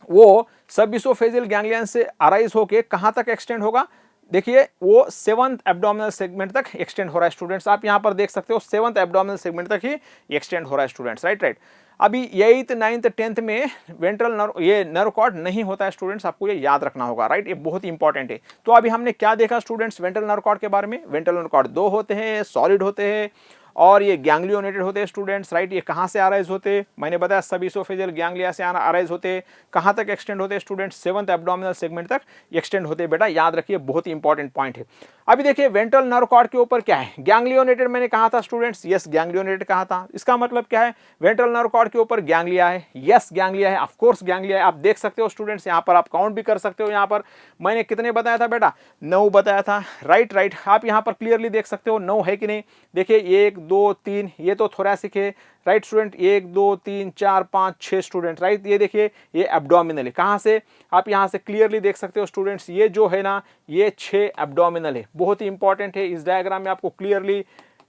वो सब इसोफेजियल गैंग्लियन से अराइज होके कहां तक एक्सटेंड होगा? देखिए वो 7th एब्डोमिनल सेगमेंट तक एक्सटेंड हो रहा है स्टूडेंट्स। आप यहां पर देख सकते हो 7th एब्डोमिनल सेगमेंट तक ही एक्सटेंड हो रहा है स्टूडेंट्स, राइट। अभी 8th, 9th, 10th में वेंट्रल नर्व, ये नर्व कॉर्ड नहीं होता है स्टूडेंट्स, आपको ये याद रखना होगा, राइट। ये बहुत इंपॉर्टेंट है। तो अभी हमने क्या देखा स्टूडेंट्स वेंट्रल नर्व कॉर्ड के बारे में? वेंट्रल नर्व कॉर्ड 2 होते हैं, सॉलिड होते हैं, और ये गैंग्लियोनेटेड होते हैं स्टूडेंट्स, राइट। ये कहां से अराइज होते? मैंने बताया सब इसोफेजियल गैंग्लिया से अराइज होते। कहां तक एक्सटेंड होते स्टूडेंट्स? 7th एब्डोमिनल सेगमेंट तक एक्सटेंड होते बेटा, याद रखिए, बहुत ही इंपॉर्टेंट पॉइंट है। अभी देखिए वेंट्रल नर्व कॉर्ड के ऊपर क्या है? गैंग्लियोनेटेड मैंने कहा था स्टूडेंट्स, यस गैंग्लियोनेटेड कहा था। इसका मतलब क्या है? वेंट्रल नर्व कॉर्ड के ऊपर गैंग्लिया है, यस गैंग्लिया है, ऑफ कोर्स गैंग्लिया है। आप देख सकते हो स्टूडेंट्स, यहाँ पर आप काउंट भी कर सकते हो। यहाँ पर मैंने कितने बताया था बेटा? 9 बताया था, राइट। आप यहाँ पर क्लियरली देख सकते हो 9 है कि नहीं। देखिए 1 2 3, ये तो थोरैसिक है, राइट स्टूडेंट। 1 2 3 4 5 6 student, right. ये देखिए ये एब्डोमिनल है, कहां से? आप यहां से क्लियरली देख सकते हो स्टूडेंट्स, ये जो है ना, ये 6 एब्डोमिनल है, बहुत ही इंपॉर्टेंट है। इस डायग्राम में आपको क्लियरली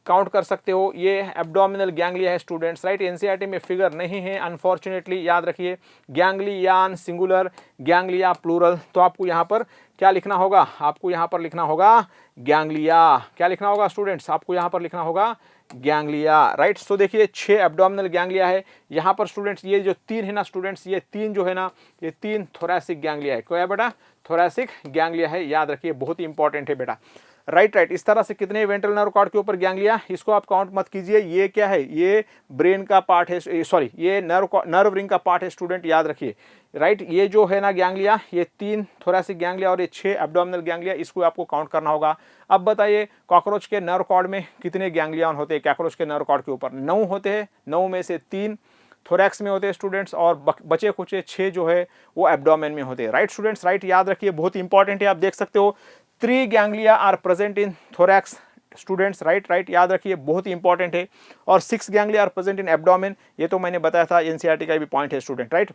काउंट कर सकते हो, ये एब्डोमिनल गैंग्लिया है स्टूडेंट्स, राइट। एनसीईआरटी में फिगर नहीं है अनफॉर्चुनेटली, याद रखिए। गैंग्लियान सिंगुलर, गैंग्लिया प्लूरल। तो आपको यहाँ पर क्या लिखना होगा? आपको यहाँ पर लिखना होगा गैंग्लिया। क्या लिखना होगा स्टूडेंट्स? आपको यहाँ पर लिखना होगा गैंग्लिया, राइट। सो देखिए 6 एब्डोमिनल गैंग्लिया है यहाँ पर स्टूडेंट्स। ये जो 3 है ना स्टूडेंट्स, ये 3 जो है ना, ये 3 थोरैसिक गैंग्लिया है। क्या है बेटा? थोरैसिक गैंग्लिया है, याद रखिए, बहुत ही इंपॉर्टेंट है बेटा, राइट राइट। इस तरह से कितने वेंट्रल नर्व कॉर्ड के ऊपर गैंग्लिया, इसको आप काउंट मत कीजिए। ये क्या है, ये ब्रेन का पार्ट है, सॉरी ये नर्व रिंग का पार्ट है स्टूडेंट, याद रखिए। राइट, ये जो है ना गैंग्लिया, ये 3 थोरैसिक गैंग्लिया और ये 6 एब्डोमिनल गैंग्लिया, इसको आपको काउंट करना होगा। अब बताइए कॉकरोच के नर्व कॉर्ड में कितने गैंग्लियन होते हैं? कॉकरोच के नर्व कॉर्ड के ऊपर 9 होते हैं, 9 में से 3 थोरैक्स में होते हैं स्टूडेंट्स, और बचे कुछ 6 जो है वो एब्डोमेन में होते हैं। राइट स्टूडेंट्स, राइट, याद रखिए, बहुत इंपॉर्टेंट है। आप देख सकते हो 3 ganglia are present in thorax students, right right, याद रखिए, बहुत ही इंपॉर्टेंट है। और 6 ganglia are present in abdomen, ये तो मैंने बताया था, एनसीईआरटी का भी पॉइंट है स्टूडेंट। राइट,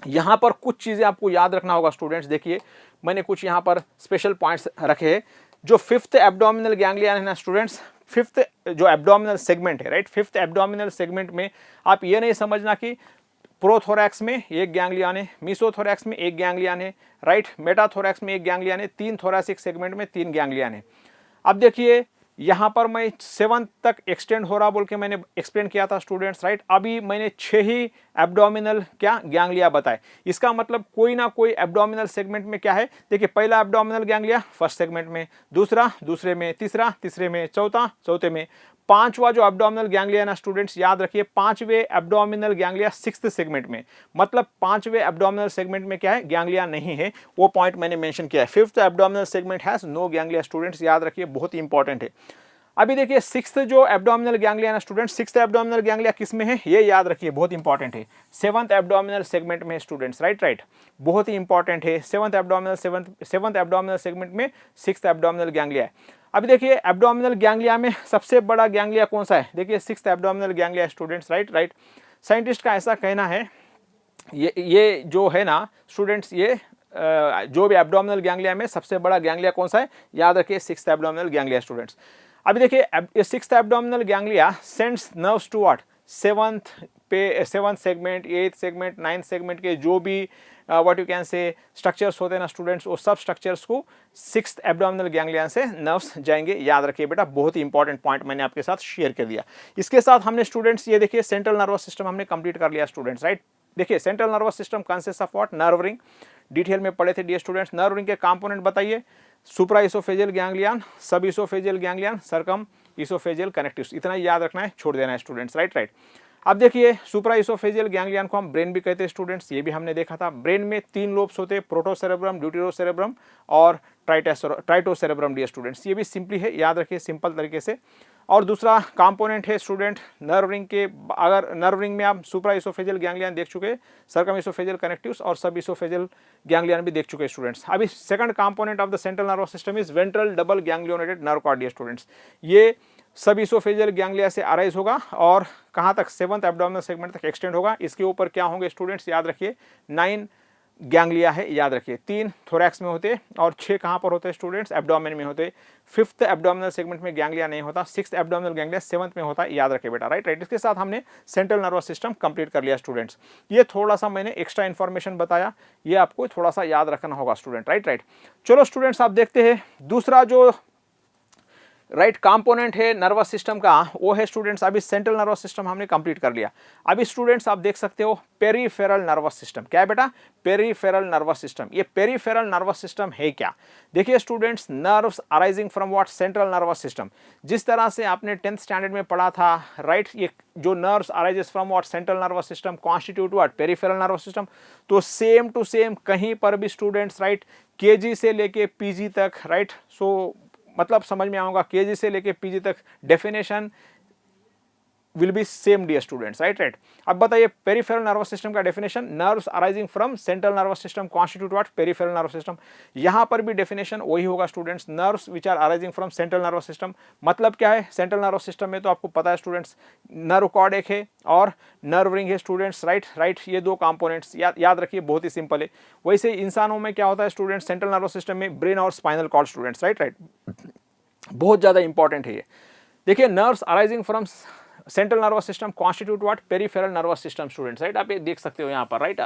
यहाँ पर कुछ चीज़ें आपको याद रखना होगा स्टूडेंट्स। देखिए मैंने कुछ यहाँ पर स्पेशल पॉइंट्स रखे हैं। जो 5th एब्डोमिनल गैंग्लिया है ना स्टूडेंट्स, 5th जो एब्डोमिनल सेगमेंट है, राइट, 5th एब्डोमिनल सेगमेंट में आप ये नहीं समझना कि प्रोथोरैक्स में एक गैंग्लियन है, मीसोथोरैक्स में एक गैंग्लियन है, राइट, मेटाथोरैक्स में एक गैंग्लियन है, 3 थोरैसिक सेगमेंट में 3 गैंग्लियन है। अब देखिए यहाँ पर मैं 7 तक एक्सटेंड हो रहा बोल के मैंने एक्सप्लेन किया था स्टूडेंट्स, राइट। अभी मैंने 6 ही एब्डोमिनल क्या गैंग्लिया बताए। इसका मतलब कोई ना कोई एब्डोमिनल सेगमेंट में क्या है, देखिए पहला एब्डोमिनल गैंग्लिया फर्स्ट सेगमेंट में, दूसरा दूसरे में, तीसरा तीसरे में, चौथा चौथे में, 5वां जो एब्डोमिनल गैंग्लिया ना स्टूडेंट्स, याद रखिए 5वें एब्डोमिनल गैंग्लिया 6th सेगमेंट में, मतलब 5वें एब्डोमिनल सेगमेंट में क्या है, गैंग्लिया नहीं है। वो पॉइंट मैंने मेंशन किया है। 5th abdominal segment has no ganglia students, याद रखिए, बहुत ही इंपॉर्टेंट है। अभी देखिए 6th जो एब्डोमिनल गैंग्लिया ना स्टूडेंट्स, 6th एब्डोमिनल गैंग्लिया किस में है, ये याद रखिए, बहुत इंपॉर्टेंट है, 7th एब्डोमिनल सेगमेंट में स्टूडेंट्स, राइट राइट, बहुत ही इंपॉर्टेंट है। 7th एब्डोमिनल सेगमेंट में 6th एब्डोमिनल गैंग्लिया है। अभी देखिए एब्डोमिनल गैंग्लिया में सबसे बड़ा गैंग्लिया कौन सा है, देखिए 6th abdominal ganglia students, right right. Scientist का ऐसा कहना है, ये जो है ना स्टूडेंट्स, ये जो भी एब्डोमिनल गैंग्लिया में सबसे बड़ा गैंग्लिया कौन सा है, याद रखिए 6th एब्डोमिनल गैंग्लिया स्टूडेंट्स। अभी देखिए 6th abdominal ganglia sends nerves to what, 7th segment, 8th segment, 9th segment के जो भी what you can say structures होते हैं ना स्टूडेंट्स, वो सब स्ट्रक्चर्स को 6th एब्डोमिनल गैंग्लिया से नर्व्स जाएंगे, याद रखिए बेटा, बहुत ही इंपॉर्टेंट पॉइंट मैंने आपके साथ शेयर कर दिया। इसके साथ हमने स्टूडेंट्स ये देखिए सेंट्रल नर्वस सिस्टम हमने कंप्लीट कर लिया स्टूडेंट्स, राइट। देखिए central nervous system consist of what, nerve ring, detail में पढ़े थे डियर स्टूडेंट्स। नर्व रिंग के कंपोनेंट बताइए, सुप्रा oesophageal ganglion, sub oesophageal ganglion, circum oesophageal connectives, इतना याद रखना है, छोड़ देना है स्टूडेंट्स, राइट राइट। अब देखिए सुप्रा इसोफेजियल गैंग्लियन को हम ब्रेन भी कहते हैं स्टूडेंट्स, ये भी हमने देखा था। ब्रेन में 3 लोब्स होते हैं, प्रोटोसेरेब्रम, ड्यूटेरोसेरेब्रम और ट्राइटोसेरेब्रम डियर स्टूडेंट्स, ये भी सिंपली है, याद रखिए सिंपल तरीके से। और दूसरा कंपोनेंट है स्टूडेंट नर्व रिंग के, अगर नर्व रिंग में आप सुप्रा इसोफेजियल गैंग्लियन देख चुके, सर्कम इसोफेजियल कनेक्टिव्स और सब इसोफेजियल गैंग्लियन भी देख चुके स्टूडेंट्स। अभी second component of the central nervous system is ventral double ganglionated nerve cord dear students. ये सब इसोफेजियल गैंग्लिया से अराइज होगा और कहाँ तक, 7th एब्डोमिनल सेगमेंट तक एक्सटेंड होगा। इसके ऊपर क्या होंगे स्टूडेंट्स, याद रखिए 9 गैंग्लिया है, याद रखिए, 3 थोरैक्स में होते और 6 कहाँ पर होते हैं स्टूडेंट्स, एब्डोमेन में होते। 5th एब्डोमिनल सेगमेंट में गैंग्लिया नहीं होता, 6th एब्डोमिनल गैंग्लिया 7th में होता है, याद रखिए बेटा, राइट राइट। इसके साथ हमने सेंट्रल नर्वस सिस्टम कंप्लीट कर लिया स्टूडेंट्स। ये थोड़ा सा मैंने एक्स्ट्रा इन्फॉर्मेशन बताया, ये आपको थोड़ा सा याद रखना होगा स्टूडेंट, राइट राइट। चलो स्टूडेंट्स आप देखते हैं दूसरा जो राइट कंपोनेंट है नर्वस सिस्टम का, वो है स्टूडेंट्स, अभी सेंट्रल नर्वस सिस्टम हमने कंप्लीट कर लिया। अभी स्टूडेंट्स आप देख सकते हो पेरीफेरल नर्वस सिस्टम, क्या है बेटा, पेरीफेरल नर्वस सिस्टम। ये पेरीफेरल नर्वस सिस्टम है क्या, देखिए students, nerves arising from what, central nervous system. जिस तरह से आपने 10th स्टैंडर्ड में पढ़ा था, राइट, ये जो nerves arises from what, central nervous system constitute what, peripheral nervous system. तो सेम टू सेम कहीं पर भी स्टूडेंट्स, राइट, केजी से लेके पीजी तक, राइट, सो मतलब समझ में आऊंगा, केजी से लेके पीजी तक definition will be same dear students, right right. अब बताइए पेरिफेरल नर्वस सिस्टम का definition, nerves arising from central nervous system constitute what, peripheral nervous system. यहां पर भी डेफिनेशन वही होगा students, nerves which are arising from central nervous system. मतलब क्या है, सेंट्रल नर्वस सिस्टम में तो आपको पता है स्टूडेंट्स, नर्व कॉर्ड एक है और नर्व रिंग है स्टूडेंट्स, राइट राइट, ये 2 कंपोनेंट्स याद रखिए, बहुत ही सिंपल है। वैसे इंसानों में क्या होता है स्टूडेंट्स, सेंट्रल नर्वस सिस्टम में ब्रेन और spinal cord students, right right, बहुत ज्यादा इंपॉर्टेंट है ये। देखिए nerves arising from central nervous system constitute what, peripheral nervous system students, right, आप ये देख सकते हो यहाँ पर, राइट।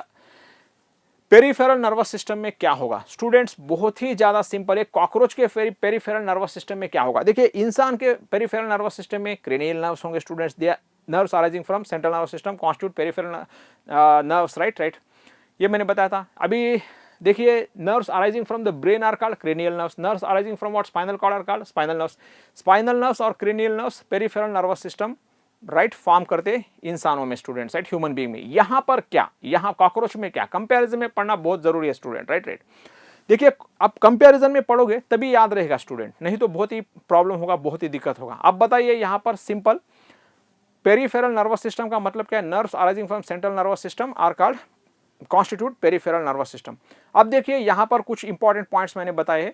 पेरिफेरल नर्वस सिस्टम में क्या होगा स्टूडेंट्स, बहुत ही ज्यादा सिंपल है। कॉकरोच के पेरिफेरल नर्वस सिस्टम में क्या होगा, देखिए इंसान के पेरिफेरल नर्वस सिस्टम में क्रेनियल नर्व्स होंगे students, they nerves arising from central nervous system constitute peripheral nerves, right right, ये मैंने बताया था। अभी देखिए nerves arising from the brain are called cranial nerves, nerves arising from what spinal cord are called spinal nerves, spinal nerves और cranial nerves peripheral nervous system right form करते इंसानों में स्टूडेंट्स, राइट ह्यूमन बीइंग में। यहाँ पर क्या, यहाँ cockroach में क्या, कंपैरिजन में पढ़ना बहुत जरूरी है स्टूडेंट, राइट राइट। देखिए आप कंपैरिजन में पढ़ोगे तभी याद रहेगा स्टूडेंट, नहीं तो बहुत ही प्रॉब्लम होगा, बहुत ही दिक्कत होगा। अब बताइए यहाँ पर सिंपल पेरिफेरल नर्वस सिस्टम का मतलब क्या है, nerves arising from central nervous system are called constitute peripheral nervous system. अब देखिए यहाँ पर कुछ इंपॉर्टेंट पॉइंट्स मैंने बताए हैं।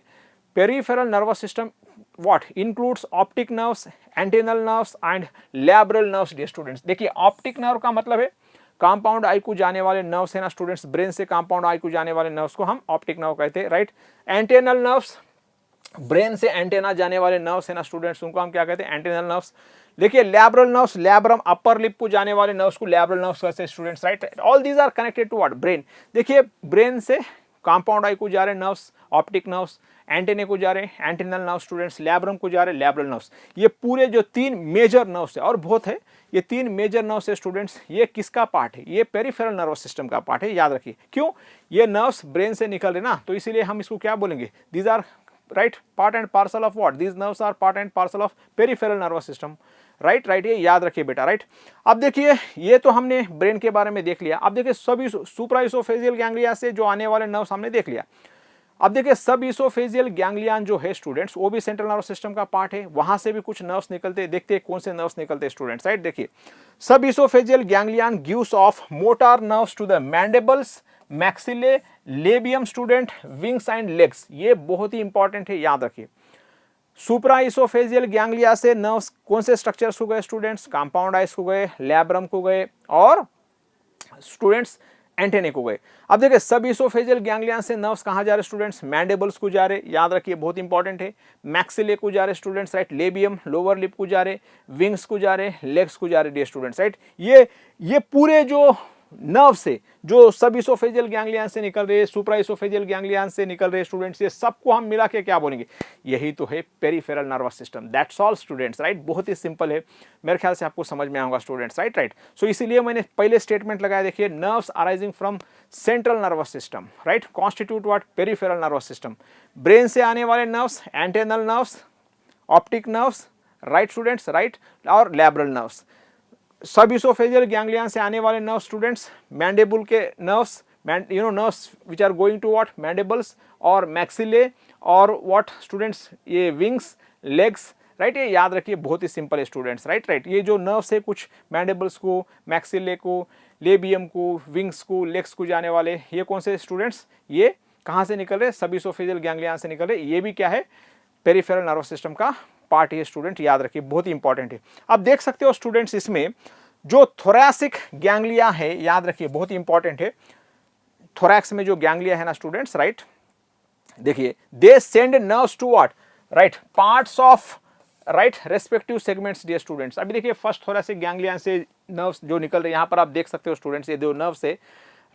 Peripheral nervous system what includes optic nerves, antennal nerves and labral nerves. Dear students देखिए ऑप्टिक नर्व का मतलब है कंपाउंड आई को जाने वाले नर्व्स है ना स्टूडेंट्स, ब्रेन से कंपाउंड आई को जाने वाले नर्व्स को हम ऑप्टिक नर्व कहते हैं, राइट। एंटेनल नर्व्स ब्रेन से एंटेना जाने वाले नर्व्स है ना स्टूडेंट्स, उनको हम क्या कहते हैं, एंटेनल नर्व्स। देखिए labral nerves, labrum upper lip को जाने वाले नर्व्स को लैब्रल नर्व्स कहते हैं students, right. All these are connected to what, brain. देखिए ब्रेन से कंपाउंड आई को जा रहे नर्व्स ऑप्टिक नर्व्स, एंटेने को जा रहे एंटेनल नर्व स्टूडेंट्स, लैब्रम को जा रहे लैब्रल नर्व्स। ये पूरे जो तीन मेजर नर्व्स है, और बहुत है, ये तीन मेजर नर्व्स है स्टूडेंट्स, ये किसका पार्ट है, ये पेरिफेरल नर्वस सिस्टम का पार्ट है, याद रखिए। क्यों, ये नर्व्स ब्रेन से निकल रहे ना, तो इसीलिए हम इसको क्या बोलेंगे, these are right part and parcel of what, these nerves are part and parcel of peripheral nervous system, right right. ये याद रखिए बेटा, राइट। अब देखिए ये तो हमने ब्रेन के बारे में देख लिया। अब देखिए सब सुप्राइसोफेजियल गैंग्लिया से जो आने वाले नर्व्स हमने देख लिया। अब देखिए सब इसोफेजियल गैंग्लियन जो है स्टूडेंट्स, वो भी सेंट्रल नर्वस सिस्टम का पार्ट है, वहां से भी कुछ नर्व्स निकलते हैं, देखते हैं कौन से नर्व्स निकलते हैं स्टूडेंट्स, राइट। देखिए सब oesophageal ganglion gives off motor nerves to the mandibles, maxillae, labium student, wings and legs. ये बहुत ही इंपॉर्टेंट है, याद रखिए। सुप्रा इसोफेजियल गैंग्लिया से नर्व्स कौन से स्ट्रक्चर्स को गए स्टूडेंट्स, कंपाउंड आइस को गए, लैब्रम को गए, और स्टूडेंट्स एंटेने को गए। अब देखिए सब इसोफेजियल गैंग्लियन से नर्व्स कहाँ जा रहे स्टूडेंट्स, मैंडिबल्स को जा रहे, याद रखिए बहुत इंपॉर्टेंट है। मैक्सिले को जा रहे students, right. Labium lower lip को जा रहे, विंग्स को जा रहे, लेग्स को जा रहे डियर स्टूडेंट्स, राइट। ये पूरे जो नर्व से जो सब इसोफेजियल गैंग्लियन से निकल रहे, सुप्रा इसोफेजियल गैंग्लियन से निकल रहे स्टूडेंट्स, ये सबको हम मिला के क्या बोलेंगे, यही तो है peripheral nervous system. That's all students, right. बहुत ही सिंपल है, मेरे ख्याल से आपको समझ में आएगा स्टूडेंट्स, राइट राइट। सो इसीलिए मैंने पहले स्टेटमेंट लगाया, देखिए nerves arising from central nervous system, right, constitute what, peripheral nervous system. Brain से आने वाले nerves, antennal nerves, optic nerves, right students, right, और labral nerves. Sub oesophageal ganglion से आने वाले नर्व स्टूडेंट्स, मैंडिबल के nerves, nerves which are going to what, mandibles और maxillae, और व्हाट स्टूडेंट्स, ये विंग्स, लेग्स, राइट। ये याद रखिए बहुत ही सिंपल है स्टूडेंट्स, राइट राइट। ये जो नर्व्स है कुछ मैंडिबल्स को, मैक्सिले को, लेबियम को, विंग्स को, लेग्स को जाने वाले, ये कौन से स्टूडेंट्स, ये कहाँ से निकल रहे, सब इसोफेजियल गैंग्लियन से निकल रहे। ये भी क्या है, पेरिफेरल नर्वस सिस्टम का पार्ट है स्टूडेंट, याद रखिए बहुत ही इंपॉर्टेंट है। अब देख सकते हो स्टूडेंट्स इसमें जो थोरैसिक गैंग्लिया है, याद रखिए बहुत ही इंपॉर्टेंट है। थोरैक्स में जो गैंग्लिया है ना स्टूडेंट्स, राइट, देखिए they send nerves to what, right, parts of right respective segments dear students. अभी देखिए फर्स्ट थोरैसिक गैंग्लिया से नर्व्स जो निकल रहे, यहाँ पर आप देख सकते हो स्टूडेंट्स, ये दो नर्व्स है,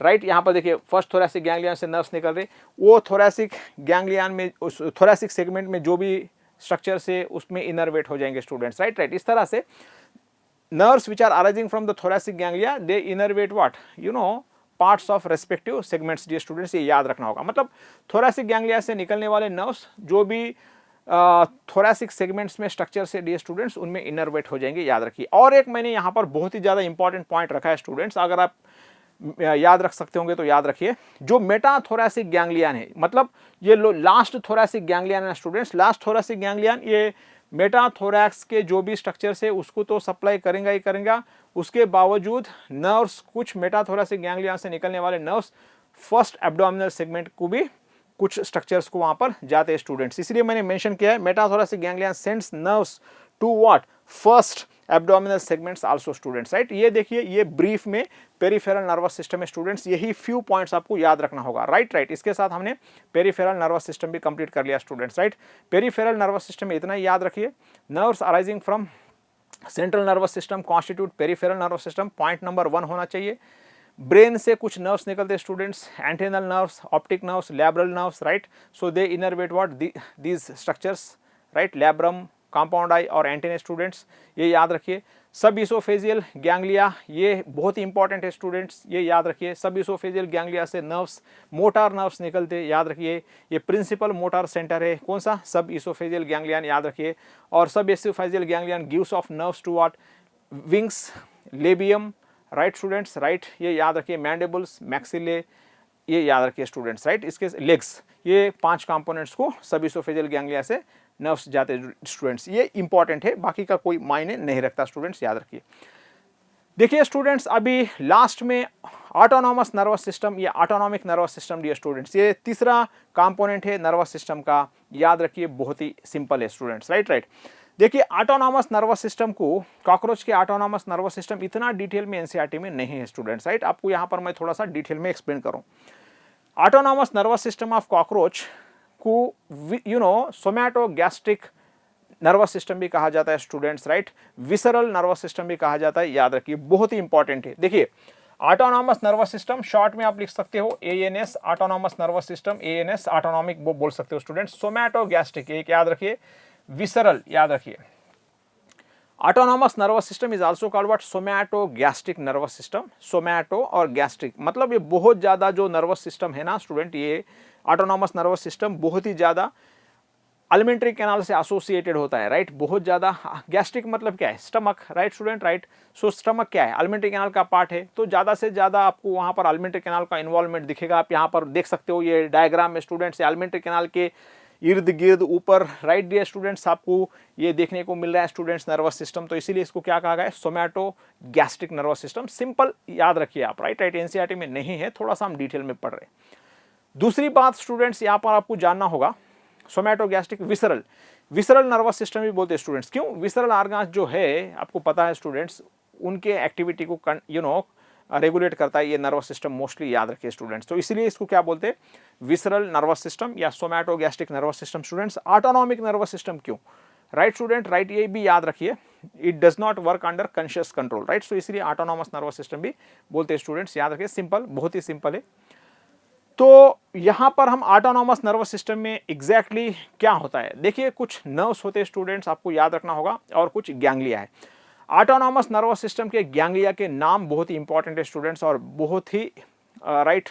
राइट। यहाँ पर देखिए फर्स्ट थोरैसिक गैंग्लियन से नर्व्स निकल रहे, वो थोरैसिक गैंग्लियन में, उस थोरैसिक सेगमेंट में जो भी स्ट्रक्चर से उसमें इनरवेट हो जाएंगे स्टूडेंट्स, राइट राइट। इस तरह से nerves which are arising from the thoracic ganglia, they innervate what, parts of respective segments dear students, ये याद रखना होगा। मतलब थोरैसिक गैंग्लिया से निकलने वाले नर्व्स जो भी थोरैसिक सेगमेंट्स में स्ट्रक्चर से डियर स्टूडेंट्स, उनमें इनरवेट हो जाएंगे, याद रखिए। और एक मैंने यहाँ पर बहुत ही ज़्यादा इंपॉर्टेंट पॉइंट रखा है स्टूडेंट्स, अगर आप याद रख सकते होंगे तो याद रखिए। जो मेटाथोरैसिक गैंग्लियन है, मतलब ये लास्ट थोरैसिक गैंग्लियन है स्टूडेंट्स, लास्ट थोरैसिक गैंग्लियन ये मेटाथोरैक्स के जो भी स्ट्रक्चर है उसको तो सप्लाई करेगा ही करेगा, उसके बावजूद नर्व्स, कुछ मेटाथोरैसिक गैंग्लियन से निकलने वाले नर्व्स फर्स्ट एब्डोमिनल सेगमेंट को भी कुछ स्ट्रक्चर्स को वहां पर जाते हैं स्टूडेंट्स। इसलिए मैंने मेंशन किया है metathoracic ganglion sends nerves to what, first abdominal segments also students, right. ये देखिए ये ब्रीफ में पेरिफेरल नर्वस सिस्टम में स्टूडेंट्स, यही फ्यू पॉइंट्स आपको याद रखना होगा, राइट राइट। इसके साथ हमने पेरिफेरल नर्वस सिस्टम भी कंप्लीट कर लिया students, right. Peripheral nervous system में इतना ही याद रखिए, nerves arising from central nervous system constitute peripheral nervous system, point number 1 होना चाहिए। ब्रेन से कुछ नर्व्स निकलते students, antennal nerves, optic nerves, labral nerves, right. So they innervate what, these structures, right, labrum, compound eye और antenna students, ये याद रखिए। सब इसोफेजियल गैंग्लिया, ये बहुत ही इंपॉर्टेंट है स्टूडेंट्स, ये याद रखिए। सब इसोफेजियल गैंग्लिया से नर्व्स, मोटार नर्व्स निकलते, याद रखिए। ये प्रिंसिपल मोटार सेंटर है, कौन सा? सब इसोफेजियल गैंग्लियन, याद रखिए। और sub oesophageal ganglion gives off nerves to what? Wings, labium, right students, right, ये याद रखिए। मैंडिबल्स, मैक्सिले, ये याद रखिए स्टूडेंट्स, राइट। इसके लेग्स, ये 5 कंपोनेंट्स को सब इसोफेजियल गैंग्लिया से नर्व्स जाते स्टूडेंट्स, ये इंपॉर्टेंट है, बाकी का कोई मायने नहीं रखता स्टूडेंट्स, याद रखिए। देखिए स्टूडेंट्स, अभी लास्ट में ऑटोनॉमस नर्वस सिस्टम या autonomic nervous system dear students, ये तीसरा कंपोनेंट है नर्वस सिस्टम का, याद रखिए। बहुत ही सिंपल है स्टूडेंट्स, राइट राइट। देखिए ऑटोनॉमस नर्वस सिस्टम को, कॉकरोच के ऑटोनॉमस नर्वस सिस्टम इतना डिटेल में एनसीईआरटी में नहीं है स्टूडेंट्स, राइट। आपको यहाँ पर मैं थोड़ा सा डिटेल में एक्सप्लेन करूँ। Autonomous nervous system of cockroach को सोमैटोगैस्ट्रिक नर्वस सिस्टम भी कहा जाता है students, right. Visceral nervous system भी कहा जाता है, याद रखिए, बहुत ही इंपॉर्टेंट है। देखिए ऑटोनॉमस नर्वस सिस्टम शॉर्ट में आप लिख सकते हो ANS, autonomous nervous system, ANS autonomic वो बोल सकते हो स्टूडेंट्स। सोमैटोगैस्ट्रिक एक याद रखिए, विसरल याद रखिए। Autonomous nervous system is also called what? Somatogastric nervous system. Somato और गैस्ट्रिक मतलब ये बहुत ज़्यादा जो नर्वस सिस्टम है ना स्टूडेंट, ये ऑटोनॉमस नर्वस सिस्टम बहुत ही ज़्यादा एलिमेंट्री कैनाल से एसोसिएटेड होता है, राइट। बहुत ज़्यादा। गैस्ट्रिक मतलब क्या है? Stomach, right student, right. So stomach क्या है? एलिमेंट्री कैनाल का पार्ट है, तो ज़्यादा से ज़्यादा आपको वहाँ पर एलिमेंट्री कैनाल का इन्वॉल्वमेंट दिखेगा। आप यहाँ पर देख सकते हो ये डायग्राम में स्टूडेंट्स, एलिमेंट्री कैनाल के इर्द गिर्द ऊपर, राइट डियर स्टूडेंट्स, आपको ये देखने को मिल रहा है स्टूडेंट्स नर्वस सिस्टम, तो इसीलिए इसको क्या कहा गया है? सोमैटोगैस्ट्रिक नर्वस सिस्टम। सिंपल याद रखिए आप, राइट राइट। एनसीईआरटी में नहीं है, थोड़ा सा हम डिटेल में पढ़ रहे हैं। दूसरी बात स्टूडेंट्स यहाँ पर आपको जानना होगा, सोमैटोगैस्ट्रिक विसरल, विसरल नर्वस सिस्टम भी बोलते हैं स्टूडेंट्स। क्यों? विसरल ऑर्गन्स जो है आपको पता है स्टूडेंट्स, उनके एक्टिविटी को रेगुलेट करता है ये नर्वस सिस्टम, मोस्टली याद रखिए स्टूडेंट्स। तो इसीलिए इसको क्या बोलते हैं? विसरल नर्वस सिस्टम या somatogastric nervous system students. Autonomic nervous system क्यों? राइट स्टूडेंट, राइट, ये भी याद रखिए, it does not work under conscious control, right. So इसलिए ऑटोनॉमस नर्वस सिस्टम भी बोलते हैं स्टूडेंट्स, याद रखिए। सिंपल, बहुत ही सिंपल है। तो यहाँ पर हम ऑटोनॉमस नर्वस सिस्टम में एग्जैक्टली क्या होता है, देखिए कुछ नर्व्स होते हैं स्टूडेंट्स, आपको याद रखना होगा, और कुछ गैंग्लिया है। ऑटोनॉमस नर्वस सिस्टम के गैंग्लिया के नाम बहुत ही इंपॉर्टेंट है स्टूडेंट्स, और बहुत ही राइट,